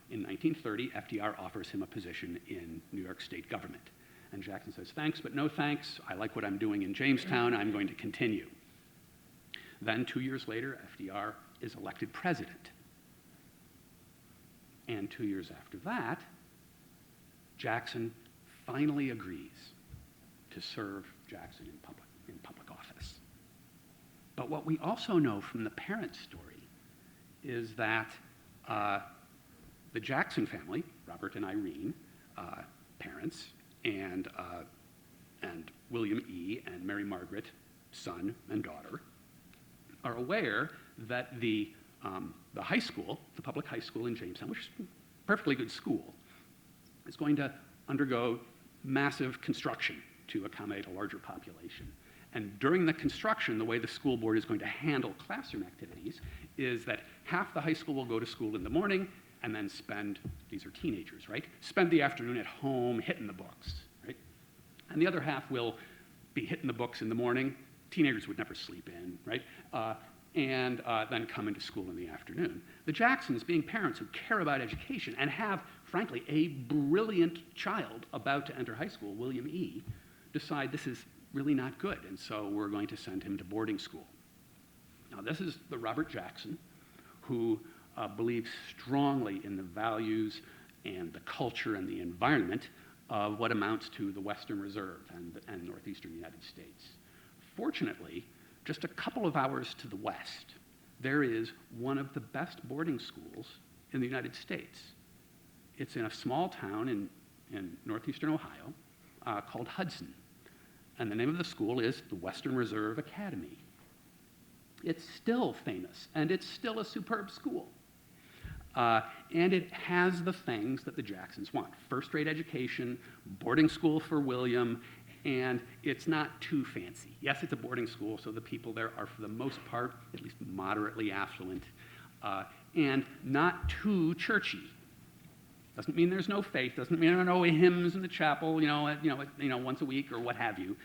in 1930, FDR offers him a position in New York state government. And Jackson says, thanks, but no thanks. I like what I'm doing in Jamestown. I'm going to continue. Then 2 years later, FDR is elected president. And 2 years after that, Jackson finally agrees to serve Jackson in public office. But what we also know from the parents' story is that the Jackson family, Robert and Irene, parents, and William E. and Mary Margaret, son and daughter, are aware that the high school, the public high school in Jamestown, which is a perfectly good school, is going to undergo massive construction to accommodate a larger population. And during the construction, the way the school board is going to handle classroom activities is that half the high school will go to school in the morning and then spend, these are teenagers, right? Spend the afternoon at home hitting the books, right? And the other half will be hitting the books in the morning. Teenagers would never sleep in, right? And then come into school in the afternoon. The Jacksons, being parents who care about education and have, frankly, a brilliant child about to enter high school, William E., decide this is really not good, and so we're going to send him to boarding school. Now, this is the Robert Jackson who believes strongly in the values and the culture and the environment of what amounts to the Western Reserve and northeastern United States. Fortunately, just a couple of hours to the west, there is one of the best boarding schools in the United States. It's in a small town in northeastern Ohio called Hudson. And the name of the school is the Western Reserve Academy. It's still famous, and it's still a superb school. And it has the things that the Jacksons want. First-rate education, boarding school for William, and it's not too fancy. Yes, it's a boarding school, so the people there are, for the most part, at least moderately affluent, and not too churchy. Doesn't mean there's no faith. Doesn't mean there are no hymns in the chapel, once a week or what have you.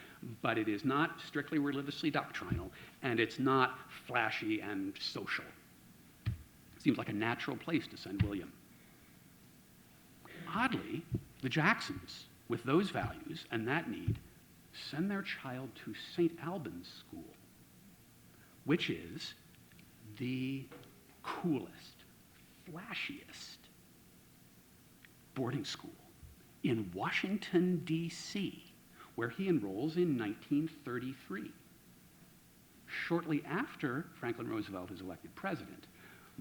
But it is not strictly religiously doctrinal, and it's not flashy and social. Seems like a natural place to send William. Oddly, the Jacksons, with those values and that need, send their child to St. Albans School, which is the coolest, flashiest boarding school in Washington, D.C., where he enrolls in 1933, shortly after Franklin Roosevelt is elected president,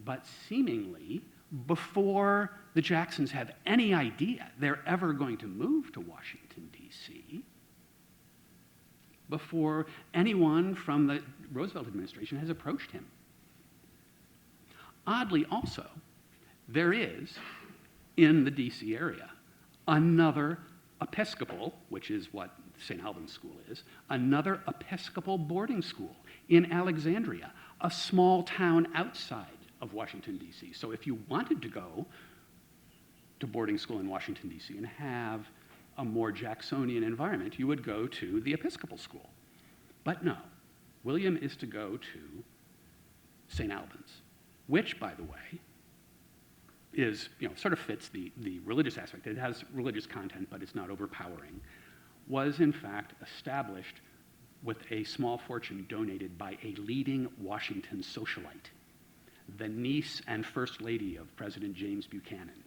but seemingly before the Jacksons have any idea they're ever going to move to Washington, D.C., before anyone from the Roosevelt administration has approached him. Oddly also, there is, in the D.C. area, another Episcopal, which is what St. Albans School is, another Episcopal boarding school in Alexandria, a small town outside of Washington, D.C. So if you wanted to go to boarding school in Washington, D.C. and have a more Jacksonian environment, you would go to the Episcopal school. But no, William is to go to St. Albans, which, by the way, is, sort of fits the religious aspect. It has religious content, but it's not overpowering, was in fact established with a small fortune donated by a leading Washington socialite, the niece and first lady of President James Buchanan.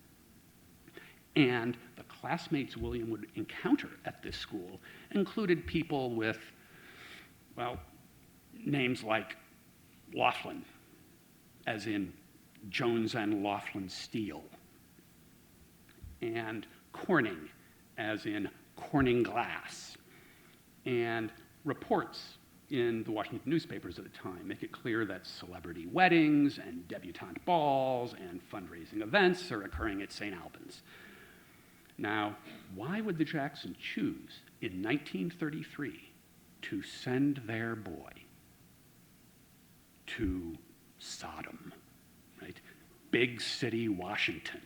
And the classmates William would encounter at this school included people with, well, names like Laughlin as in Jones and Laughlin Steel, and Corning, as in Corning Glass, and reports in the Washington newspapers at the time make it clear that celebrity weddings and debutante balls and fundraising events are occurring at St. Albans. Now, why would the Jackson choose in 1933 to send their boy to Sodom, right? Big city Washington.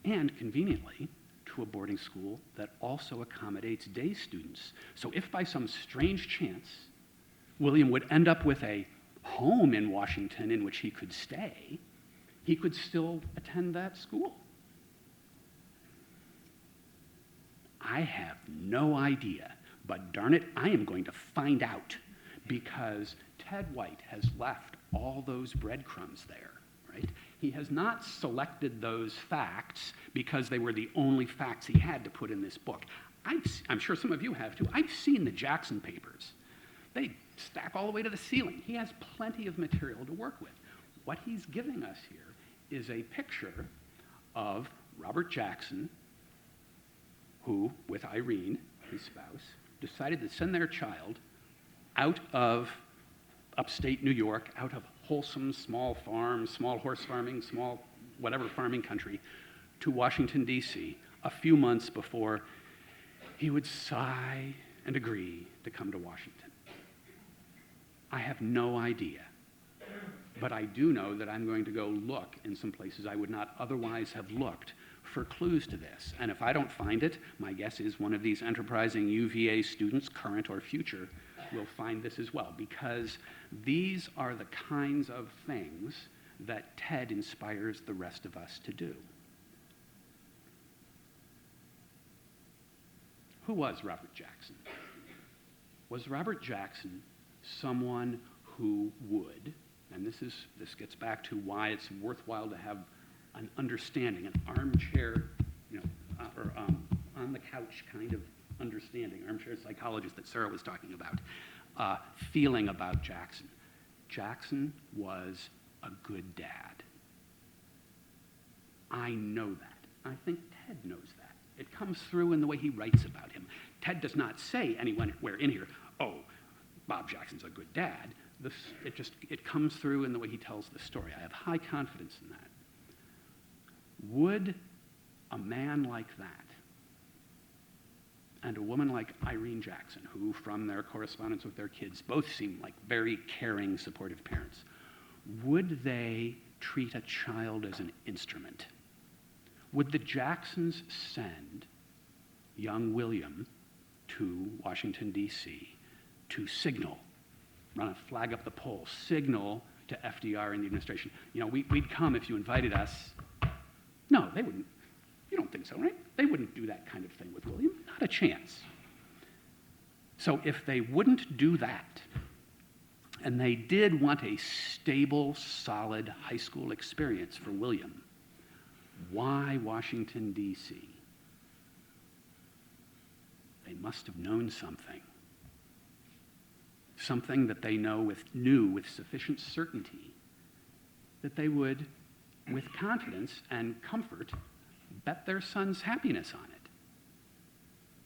And conveniently, to a boarding school that also accommodates day students. So if by some strange chance William would end up with a home in Washington in which he could stay, he could still attend that school. I have no idea, but darn it, I am going to find out, because Ted White has left all those breadcrumbs there, right? He has not selected those facts because they were the only facts he had to put in this book. I'm sure some of you have too. I've seen the Jackson papers. They stack all the way to the ceiling. He has plenty of material to work with. What he's giving us here is a picture of Robert Jackson, who, with Irene, his spouse, decided to send their child out of upstate New York, out of wholesome small farms, small horse farming, small whatever farming country, to Washington, D.C., a few months before he would sigh and agree to come to Washington. I have no idea, but I do know that I'm going to go look in some places I would not otherwise have looked for clues to this. And if I don't find it, my guess is one of these enterprising UVA students, current or future, will find this as well, because these are the kinds of things that Ted inspires the rest of us to do. Who was Robert Jackson? Was Robert Jackson someone who would, and this gets back to why it's worthwhile to have an understanding, an armchair, or on the couch kind of understanding, armchair psychologist that Sarah was talking about, feeling about Jackson. Jackson was a good dad. I know that. I think Ted knows that. It comes through in the way he writes about him. Ted does not say anywhere in here, oh, Bob Jackson's a good dad. It comes through in the way he tells the story. I have high confidence in that. Would a man like that and a woman like Irene Jackson, who from their correspondence with their kids both seem like very caring, supportive parents, would they treat a child as an instrument? Would the Jacksons send young William to Washington, D.C. to signal, run a flag up the pole, signal to FDR and the administration, we'd come if you invited us? No, they wouldn't. You don't think so, right? They wouldn't do that kind of thing with William. Not a chance. So if they wouldn't do that, and they did want a stable, solid high school experience for William, why Washington, D.C.? They must have known something. Something that they knew with sufficient certainty that they would, with confidence and comfort, bet their son's happiness on it,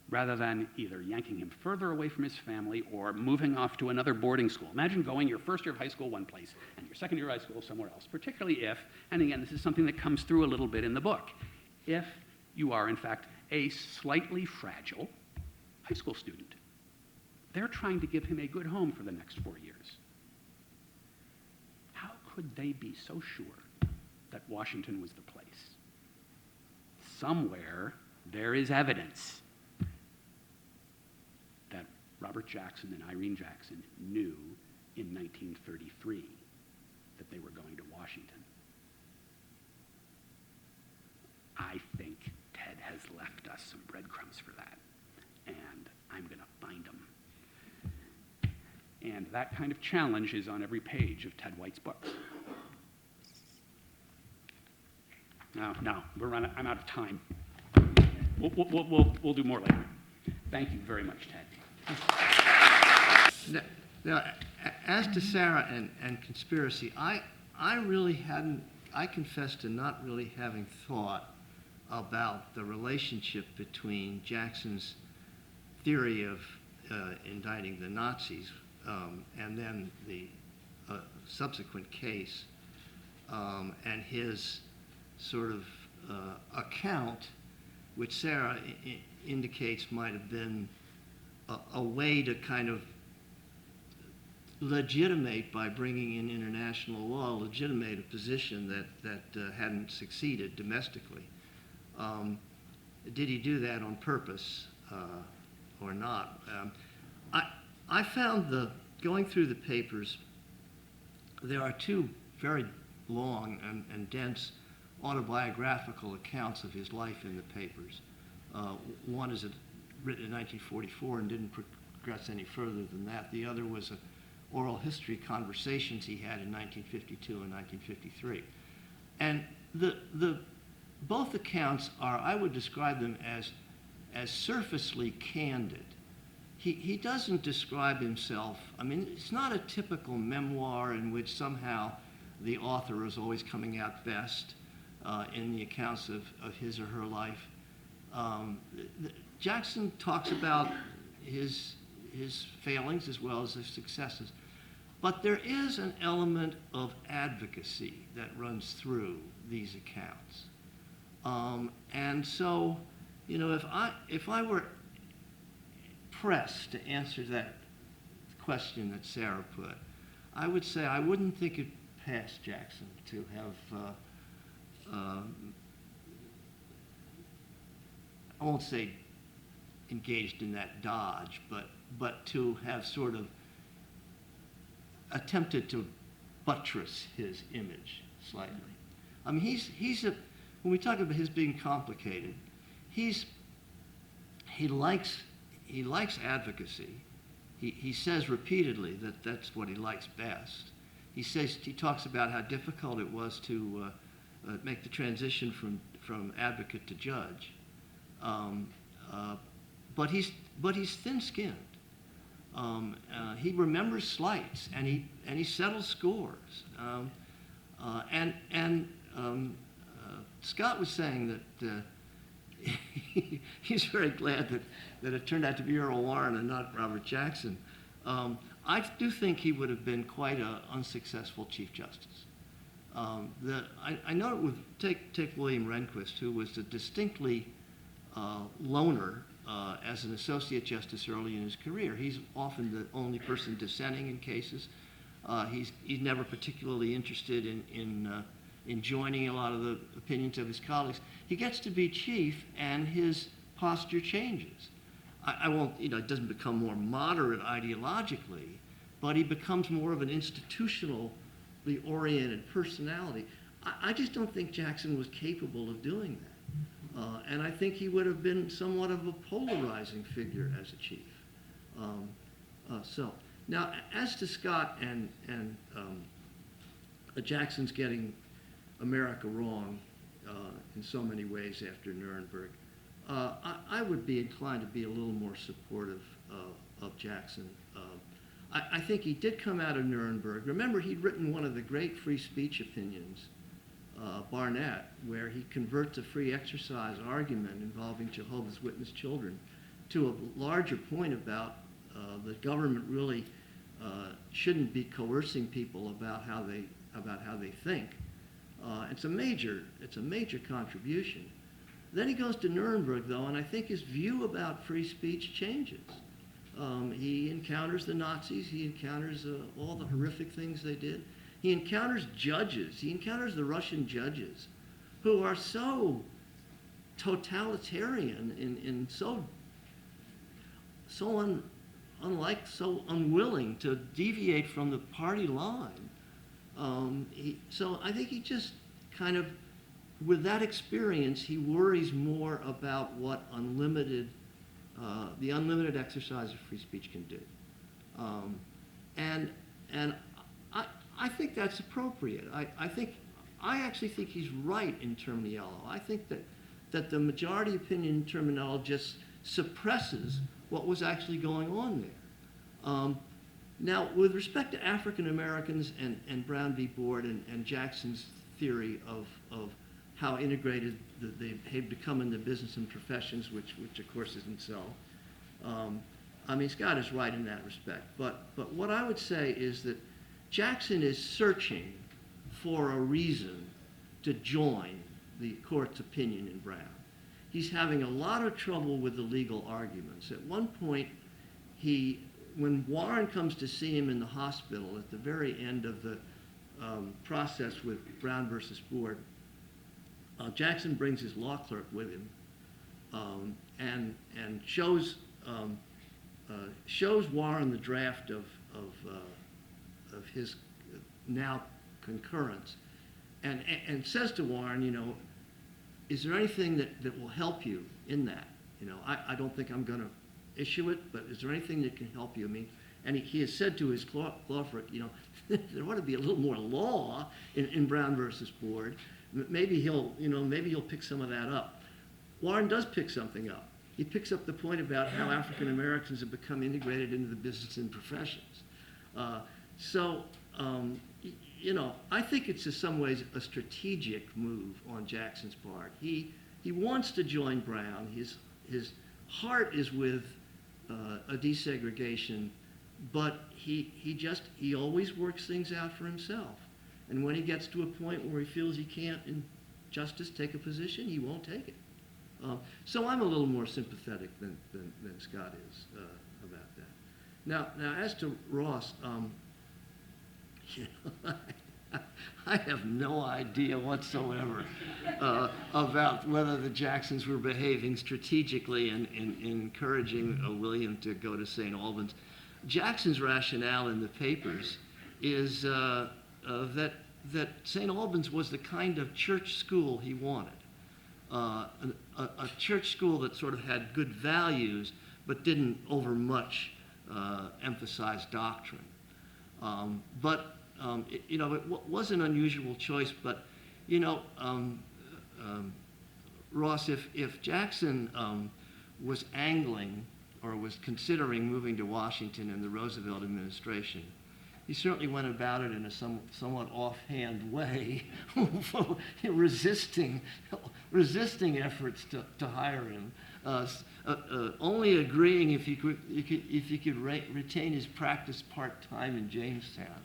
rather than either yanking him further away from his family or moving off to another boarding school. Imagine going your first year of high school one place and your second year of high school somewhere else, particularly if, and again, this is something that comes through a little bit in the book, if you are, in fact, a slightly fragile high school student. They're trying to give him a good home for the next 4 years. How could they be so sure that Washington was the place? Somewhere there is evidence that Robert Jackson and Irene Jackson knew in 1933 that they were going to Washington. I think Ted has left us some breadcrumbs for that, and I'm going to find them. And that kind of challenge is on every page of Ted White's books. No, I'm out of time. We'll do more later. Thank you very much, Ted. Now, as to Sarah and conspiracy, I really hadn't, I confess to not really having thought about the relationship between Jackson's theory of indicting the Nazis and then the subsequent case and his sort of account, which Sarah indicates might have been a way to kind of legitimate, by bringing in international law, legitimate a position that hadn't succeeded domestically. Did he do that on purpose or not? I found going through the papers, there are two very long and dense autobiographical accounts of his life in the papers. One is written in 1944 and didn't progress any further than that. The other was oral history conversations he had in 1952 and 1953. And both accounts are, I would describe them as surfacely candid. He doesn't describe himself, I mean, it's not a typical memoir in which somehow the author is always coming out best in the accounts of his or her life. Jackson talks about his failings as well as his successes. But there is an element of advocacy that runs through these accounts. And so, you know, if I were pressed to answer that question that Sarah put, I would say I wouldn't think it past Jackson to have, I won't say engaged in that dodge, but to have sort of attempted to buttress his image slightly. I mean, when we talk about his being complicated, he likes advocacy. He says repeatedly that that's what he likes best. He talks about how difficult it was to make the transition from advocate to judge. But he's thin-skinned. He remembers slights and he settles scores. Scott was saying that he's very glad that it turned out to be Earl Warren and not Robert Jackson. I do think he would have been quite an unsuccessful Chief Justice. I know it would take William Rehnquist, who was a distinctly loner as an associate justice early in his career. He's often the only person dissenting in cases. He's never particularly interested in joining a lot of the opinions of his colleagues. He gets to be chief, and his posture changes. I won't, it doesn't become more moderate ideologically, but he becomes more of an institutionally oriented personality. I just don't think Jackson was capable of doing that. And I think he would have been somewhat of a polarizing figure as a chief. Now, as to Scott and Jackson's getting America wrong in so many ways after Nuremberg, I would be inclined to be a little more supportive of Jackson. I think he did come out of Nuremberg. Remember, he'd written one of the great free speech opinions, Barnett, where he converts a free exercise argument involving Jehovah's Witness children to a larger point about the government really shouldn't be coercing people about how they think. It's a major contribution. Then he goes to Nuremberg, though, and I think his view about free speech changes. He encounters the Nazis. He encounters all the horrific things they did. He encounters judges. He encounters the Russian judges who are so totalitarian and so unwilling to deviate from the party line. So I think he just kind of, with that experience, he worries more about what the unlimited exercise of free speech can do. And I think that's appropriate. I actually think he's right in Terminiello. I think that the majority opinion in Terminiello just suppresses what was actually going on there. Now, with respect to African Americans and Brown v. Board and Jackson's theory of how integrated they had become in the business and professions, which of course isn't so. I mean, Scott is right in that respect. But what I would say is that Jackson is searching for a reason to join the court's opinion in Brown. He's having a lot of trouble with the legal arguments. At one point, when Warren comes to see him in the hospital at the very end of the process with Brown versus Board, Jackson brings his law clerk with him and shows Warren the draft of his now concurrence, and says to Warren, you know, is there anything that will help you in that? You know, I don't think I'm going to issue it, but is there anything that can help you? I mean, and he has said to his law clerk, you know, there ought to be a little more law in Brown versus Board. Maybe he'll pick some of that up. Warren does pick something up. He picks up the point about how African Americans have become integrated into the business and professions. You know, I think it's in some ways a strategic move on Jackson's part. He wants to join Brown. His heart is with a desegregation, but he always works things out for himself. And when he gets to a point where he feels he can't, in justice, take a position, he won't take it. So I'm a little more sympathetic than Scott is about that. Now as to Ross, you know, I have no idea whatsoever about whether the Jacksons were behaving strategically in encouraging William to go to St. Albans. Jackson's rationale in the papers is that St. Albans was the kind of church school he wanted. A church school that sort of had good values but didn't overmuch emphasize doctrine. You know, it was an unusual choice, but, you know, Ross, if Jackson was angling or was considering moving to Washington in the Roosevelt administration, he certainly went about it in a somewhat offhand way, resisting efforts to hire him, only agreeing if he could retain his practice part-time in Jamestown.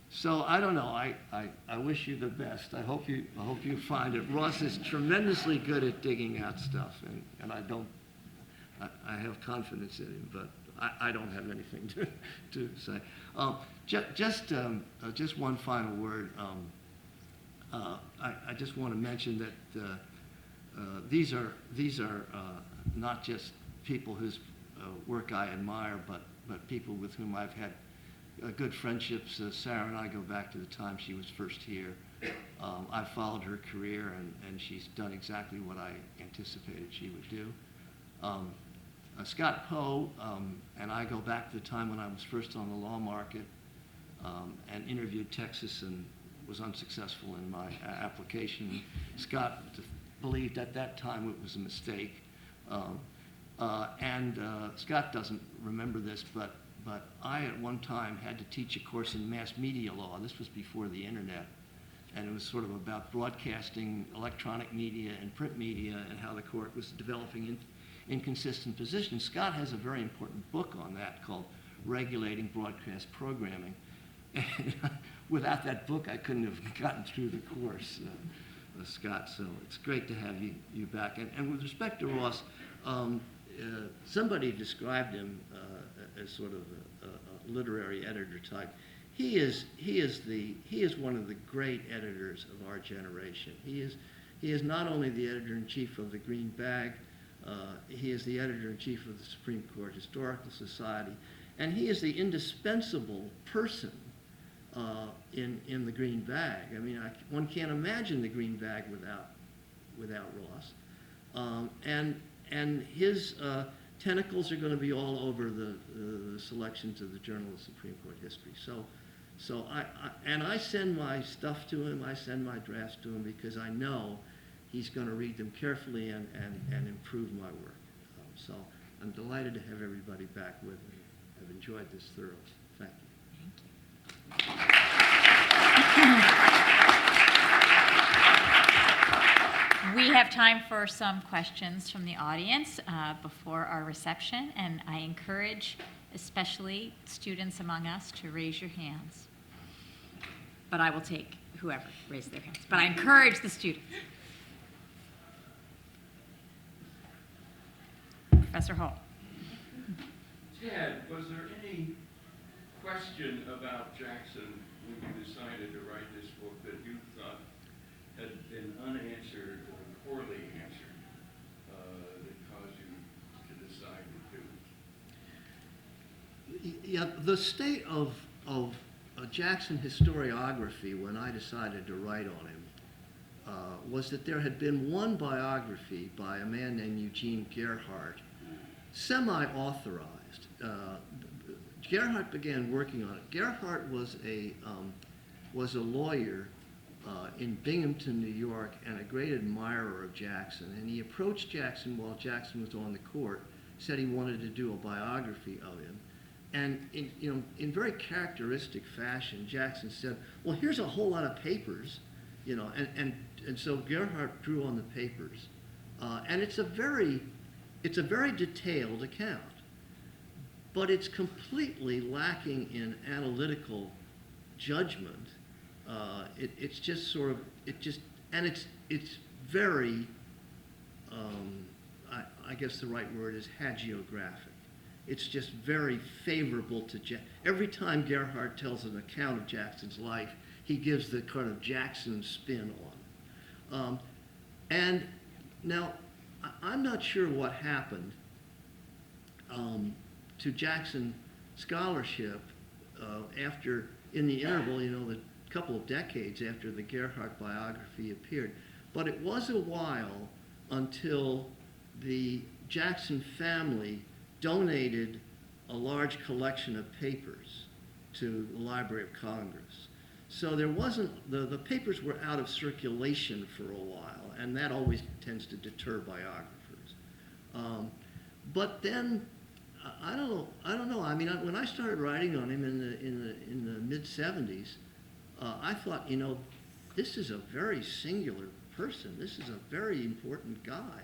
So I don't know. I wish you the best. I hope you find it. Ross is tremendously good at digging out stuff, and I have confidence in him, but I don't have anything to say. Just one final word. I just want to mention that these are not just people whose work I admire, but people with whom I've had good friendships. Sarah and I go back to the time she was first here. I followed her career, and she's done exactly what I anticipated she would do. Scott Poe and I go back to the time when I was first on the law market and interviewed Texas and was unsuccessful in my application. Scott believed at that time it was a mistake. Scott doesn't remember this, but I at one time had to teach a course in mass media law. This was before the internet. And it was sort of about broadcasting, electronic media and print media, and how the court was developing inconsistent positions. Scott has a very important book on that called Regulating Broadcast Programming. And without that book, I couldn't have gotten through the course, Scott. So it's great to have you back. And with respect to Ross, somebody described him as sort of a literary editor type. He is one of the great editors of our generation. He is not only the editor-in-chief of the Green Bag, he is the editor-in-chief of the Supreme Court Historical Society, and he is the indispensable person in the Green Bag. I mean, one can't imagine the Green Bag without Ross. And his tentacles are going to be all over the selections of the Journal of Supreme Court History. So I send my stuff to him. I send my drafts to him because I know he's going to read them carefully and improve my work. So I'm delighted to have everybody back with me. have enjoyed this thoroughly. Thank you. We have time for some questions from the audience before our reception, and I encourage especially students among us to raise your hands. But I will take whoever raised their hands. But I encourage the students. Professor Hall. Ted, was there any question about Jackson when you decided to write this book that you thought had been unanswered or poorly answered that caused you to decide to do it? Yeah, the state of Jackson historiography when I decided to write on him was that there had been one biography by a man named Eugene Gerhardt, semi-authorized. Gerhardt began working on it. Gerhardt was a lawyer in Binghamton, New York, and a great admirer of Jackson. And he approached Jackson while Jackson was on the court, said he wanted to do a biography of him. And in very characteristic fashion, Jackson said, "Well, here's a whole lot of papers," and so Gerhardt drew on the papers, and it's a very detailed account, but it's completely lacking in analytical judgment. It's just sort of it's very I guess the right word is hagiographic. It's just very favorable to every time Gerhardt tells an account of Jackson's life, he gives the kind of Jackson spin on. And now, I'm not sure what happened to Jackson scholarship after, in the interval, the couple of decades after the Gerhardt biography appeared. But it was a while until the Jackson family donated a large collection of papers to the Library of Congress. So there wasn't, the papers were out of circulation for a while, and that always tends to deter biographers. But then, I don't know. I mean, when I started writing on him in the mid-'70s, I thought, this is a very singular person. This is a very important guy.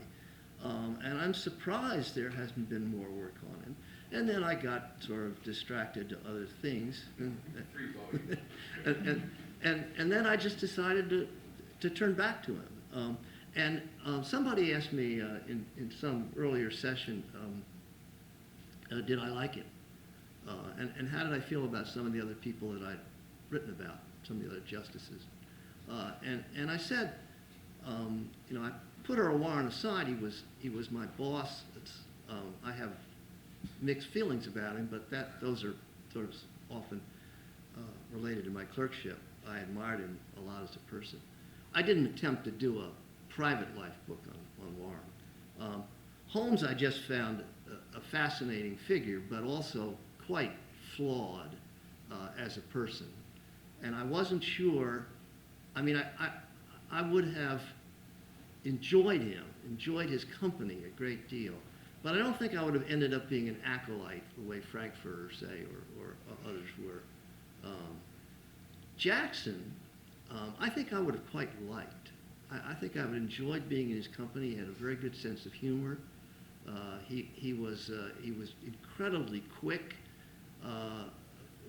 And I'm surprised there hasn't been more work on him. And then I got sort of distracted to other things. and then I just decided to turn back to him. Somebody asked me in some earlier session, did I like him? And how did I feel about some of the other people that I'd written about, some of the other justices? And I said, I put Earl Warren aside. He was my boss. I have mixed feelings about him, but those are sort of often related to my clerkship. I admired him a lot as a person. I didn't attempt to do a private life book on Warren. Holmes I just found a fascinating figure, but also quite flawed as a person. And I wasn't sure, I mean, I would have enjoyed his company a great deal. But I don't think I would have ended up being an acolyte the way Frankfurter, say, or others were. Jackson, I think I would have quite liked. I think I would have enjoyed being in his company. He had a very good sense of humor. He was incredibly quick,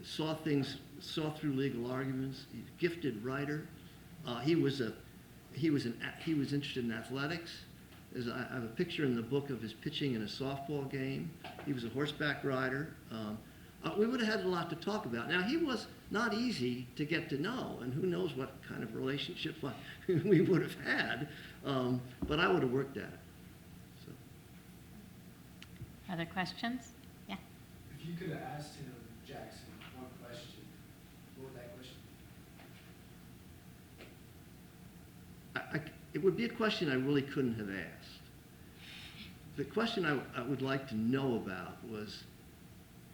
saw through legal arguments. He's a gifted writer. He was interested in athletics. I have a picture in the book of his pitching in a softball game. He was a horseback rider. We would have had a lot to talk about. Now, he was not easy to get to know, and who knows what kind of relationship we would have had, but I would have worked at it. So. Other questions? Yeah. If you could have asked him, Jackson, one question, what would that question be? It would be a question I really couldn't have asked. The question I would like to know about was,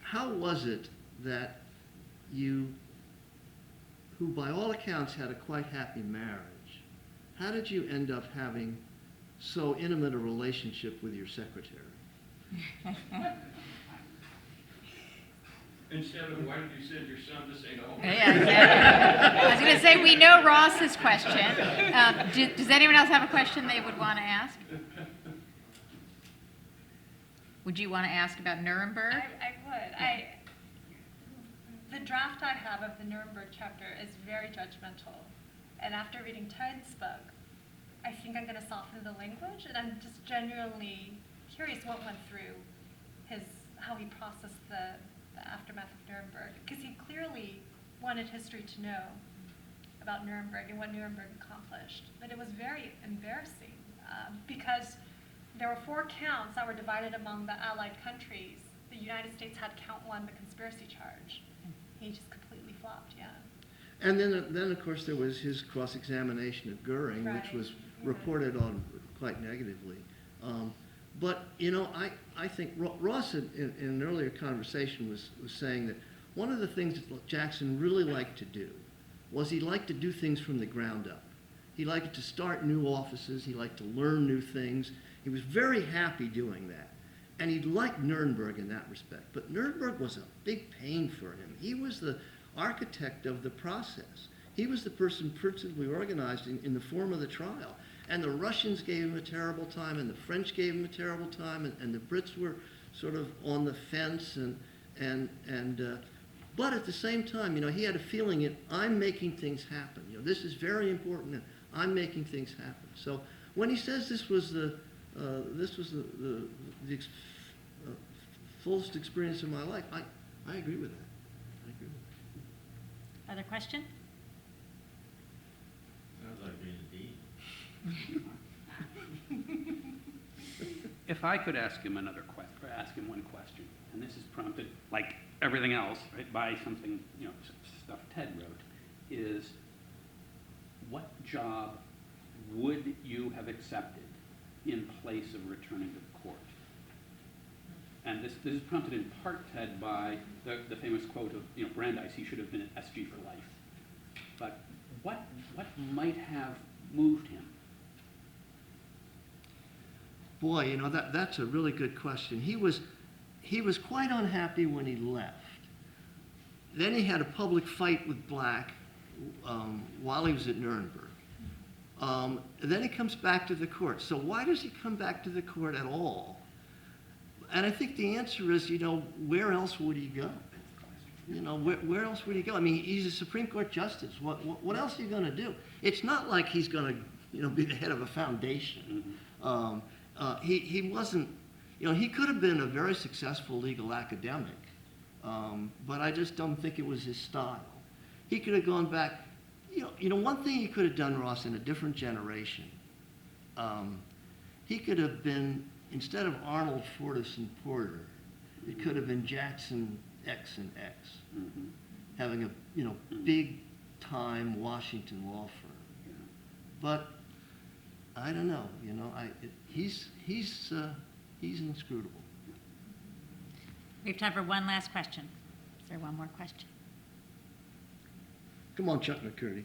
how was it that you, who by all accounts had a quite happy marriage, how did you end up having so intimate a relationship with your secretary? Instead of, why did you send your son to St. Albans? Yeah, exactly. I was going to say, we know Ross's question. Does anyone else have a question they would want to ask? Would you want to ask about Nuremberg? I would. The draft I have of the Nuremberg chapter is very judgmental. And after reading Ted's book, I think I'm going to soften the language, and I'm just genuinely curious what went through how he processed the aftermath of Nuremberg, because he clearly wanted history to know about Nuremberg and what Nuremberg accomplished. But it was very embarrassing because there were 4 counts that were divided among the Allied countries. The United States had count 1, the conspiracy charge. He just completely flopped, yeah. And then of course, there was his cross-examination of Goering, which Right. was reported on quite negatively. But, you know, I think Ross in an earlier conversation was saying that one of the things that Jackson really liked to do was he liked to do things from the ground up. He liked to start new offices. He liked to learn new things. He was very happy doing that. And he liked Nuremberg in that respect. But Nuremberg was a big pain for him. He was the architect of the process. He was the person principally organized in the form of the trial. And the Russians gave him a terrible time, and the French gave him a terrible time, and the Brits were sort of on the fence. But at the same time, you know, he had a feeling that I'm making things happen. You know, this is very important. And I'm making things happen. So when he says this was the fullest experience of my life, I agree with that. I agree with that. Other question? Sounds like being a dean. If I could ask him ask him one question, and this is prompted, like everything else, right, by something, you know, stuff Ted wrote, is what job would you have accepted in place of returning to the court? And this is prompted in part, Ted, by the famous quote of, you know, Brandeis, he should have been at SG for life. But what might have moved him? Boy, you know, that's a really good question. He was quite unhappy when he left. Then he had a public fight with Black while he was at Nuremberg. Then he comes back to the court. So why does he come back to the court at all? And I think the answer is, you know, where else would he go? You know, where else would he go? I mean, he's a Supreme Court justice. What else are you going to do? It's not like he's going to, you know, be the head of a foundation. He wasn't, you know, he could have been a very successful legal academic, but I just don't think it was his style. He could have gone back, you know, one thing he could have done, Ross, in a different generation, he could have been, instead of Arnold, Fortas, and Porter, it could have been Jackson, X, and X, having a, you know, big-time Washington law firm. But I don't know, you know, he's inscrutable. We have time for one last question. Is there one more question? Come on, Chuck McCurdy.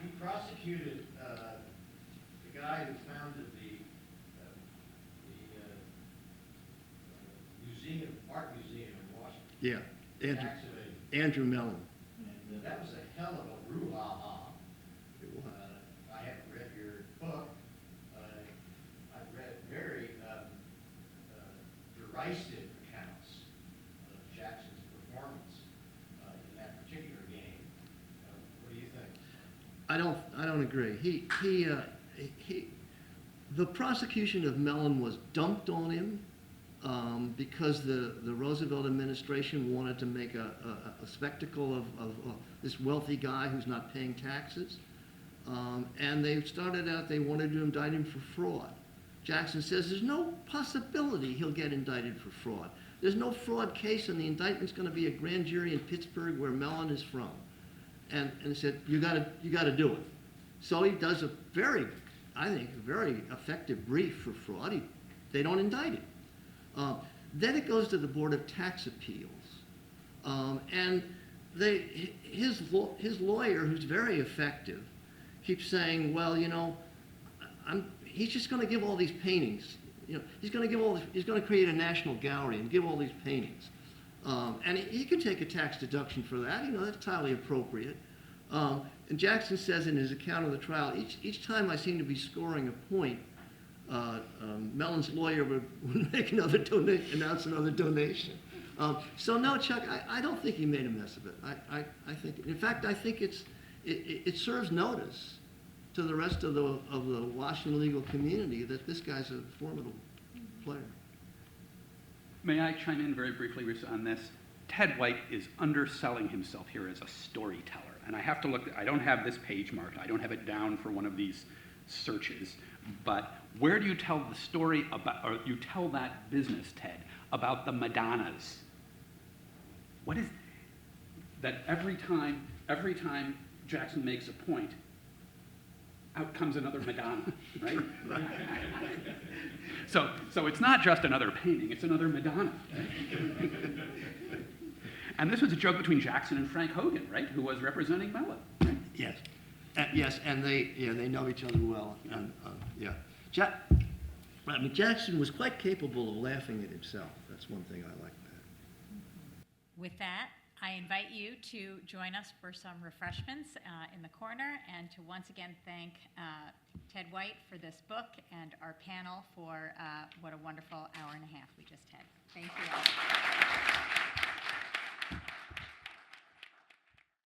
He prosecuted the guy who founded the art museum in Washington. Yeah, Jackson, Andrew Mellon. and that was a hell of a brouhaha. I haven't read your book. I've read very derisive accounts of Jackson's performance in that particular game. What do you think? I don't agree. The prosecution of Mellon was dumped on him because the Roosevelt administration wanted to make a spectacle of this wealthy guy who's not paying taxes. And they started out, they wanted to indict him for fraud. Jackson says there's no possibility he'll get indicted for fraud. There's no fraud case, and the indictment's going to be a grand jury in Pittsburgh where Mellon is from. And he said, you got to do it. So he does a very effective brief for fraud. They don't indict him. Then it goes to the Board of Tax Appeals. And his lawyer, who's very effective, keeps saying, well, you know, he's just going to give all these paintings he's going to create a national gallery and give all these paintings. And he can take a tax deduction for that. That's highly appropriate. And Jackson says in his account of the trial, each time I seem to be scoring a point, Mellon's lawyer would make announce another donation. So no, Chuck, I don't think he made a mess of it. I think, in fact, I think it serves notice to the rest of the Washington legal community that this guy's a formidable player. May I chime in very briefly on this? Ted White is underselling himself here as a storyteller. And I have to look, I don't have this page marked. I don't have it down for one of these searches. But where do you tell the story about, or you tell that business, Ted, about the Madonnas? What is that every time Jackson makes a point, out comes another Madonna, right? So it's not just another painting, it's another Madonna. And this was a joke between Jackson and Frank Hogan, right, who was representing Mellon, right? Yes. Yes, and they know each other well. And, yeah. Jackson was quite capable of laughing at himself. That's one thing I like about him. With that, I invite you to join us for some refreshments in the corner, and to once again thank Ted White for this book and our panel for what a wonderful hour and a half we just had. Thank you all.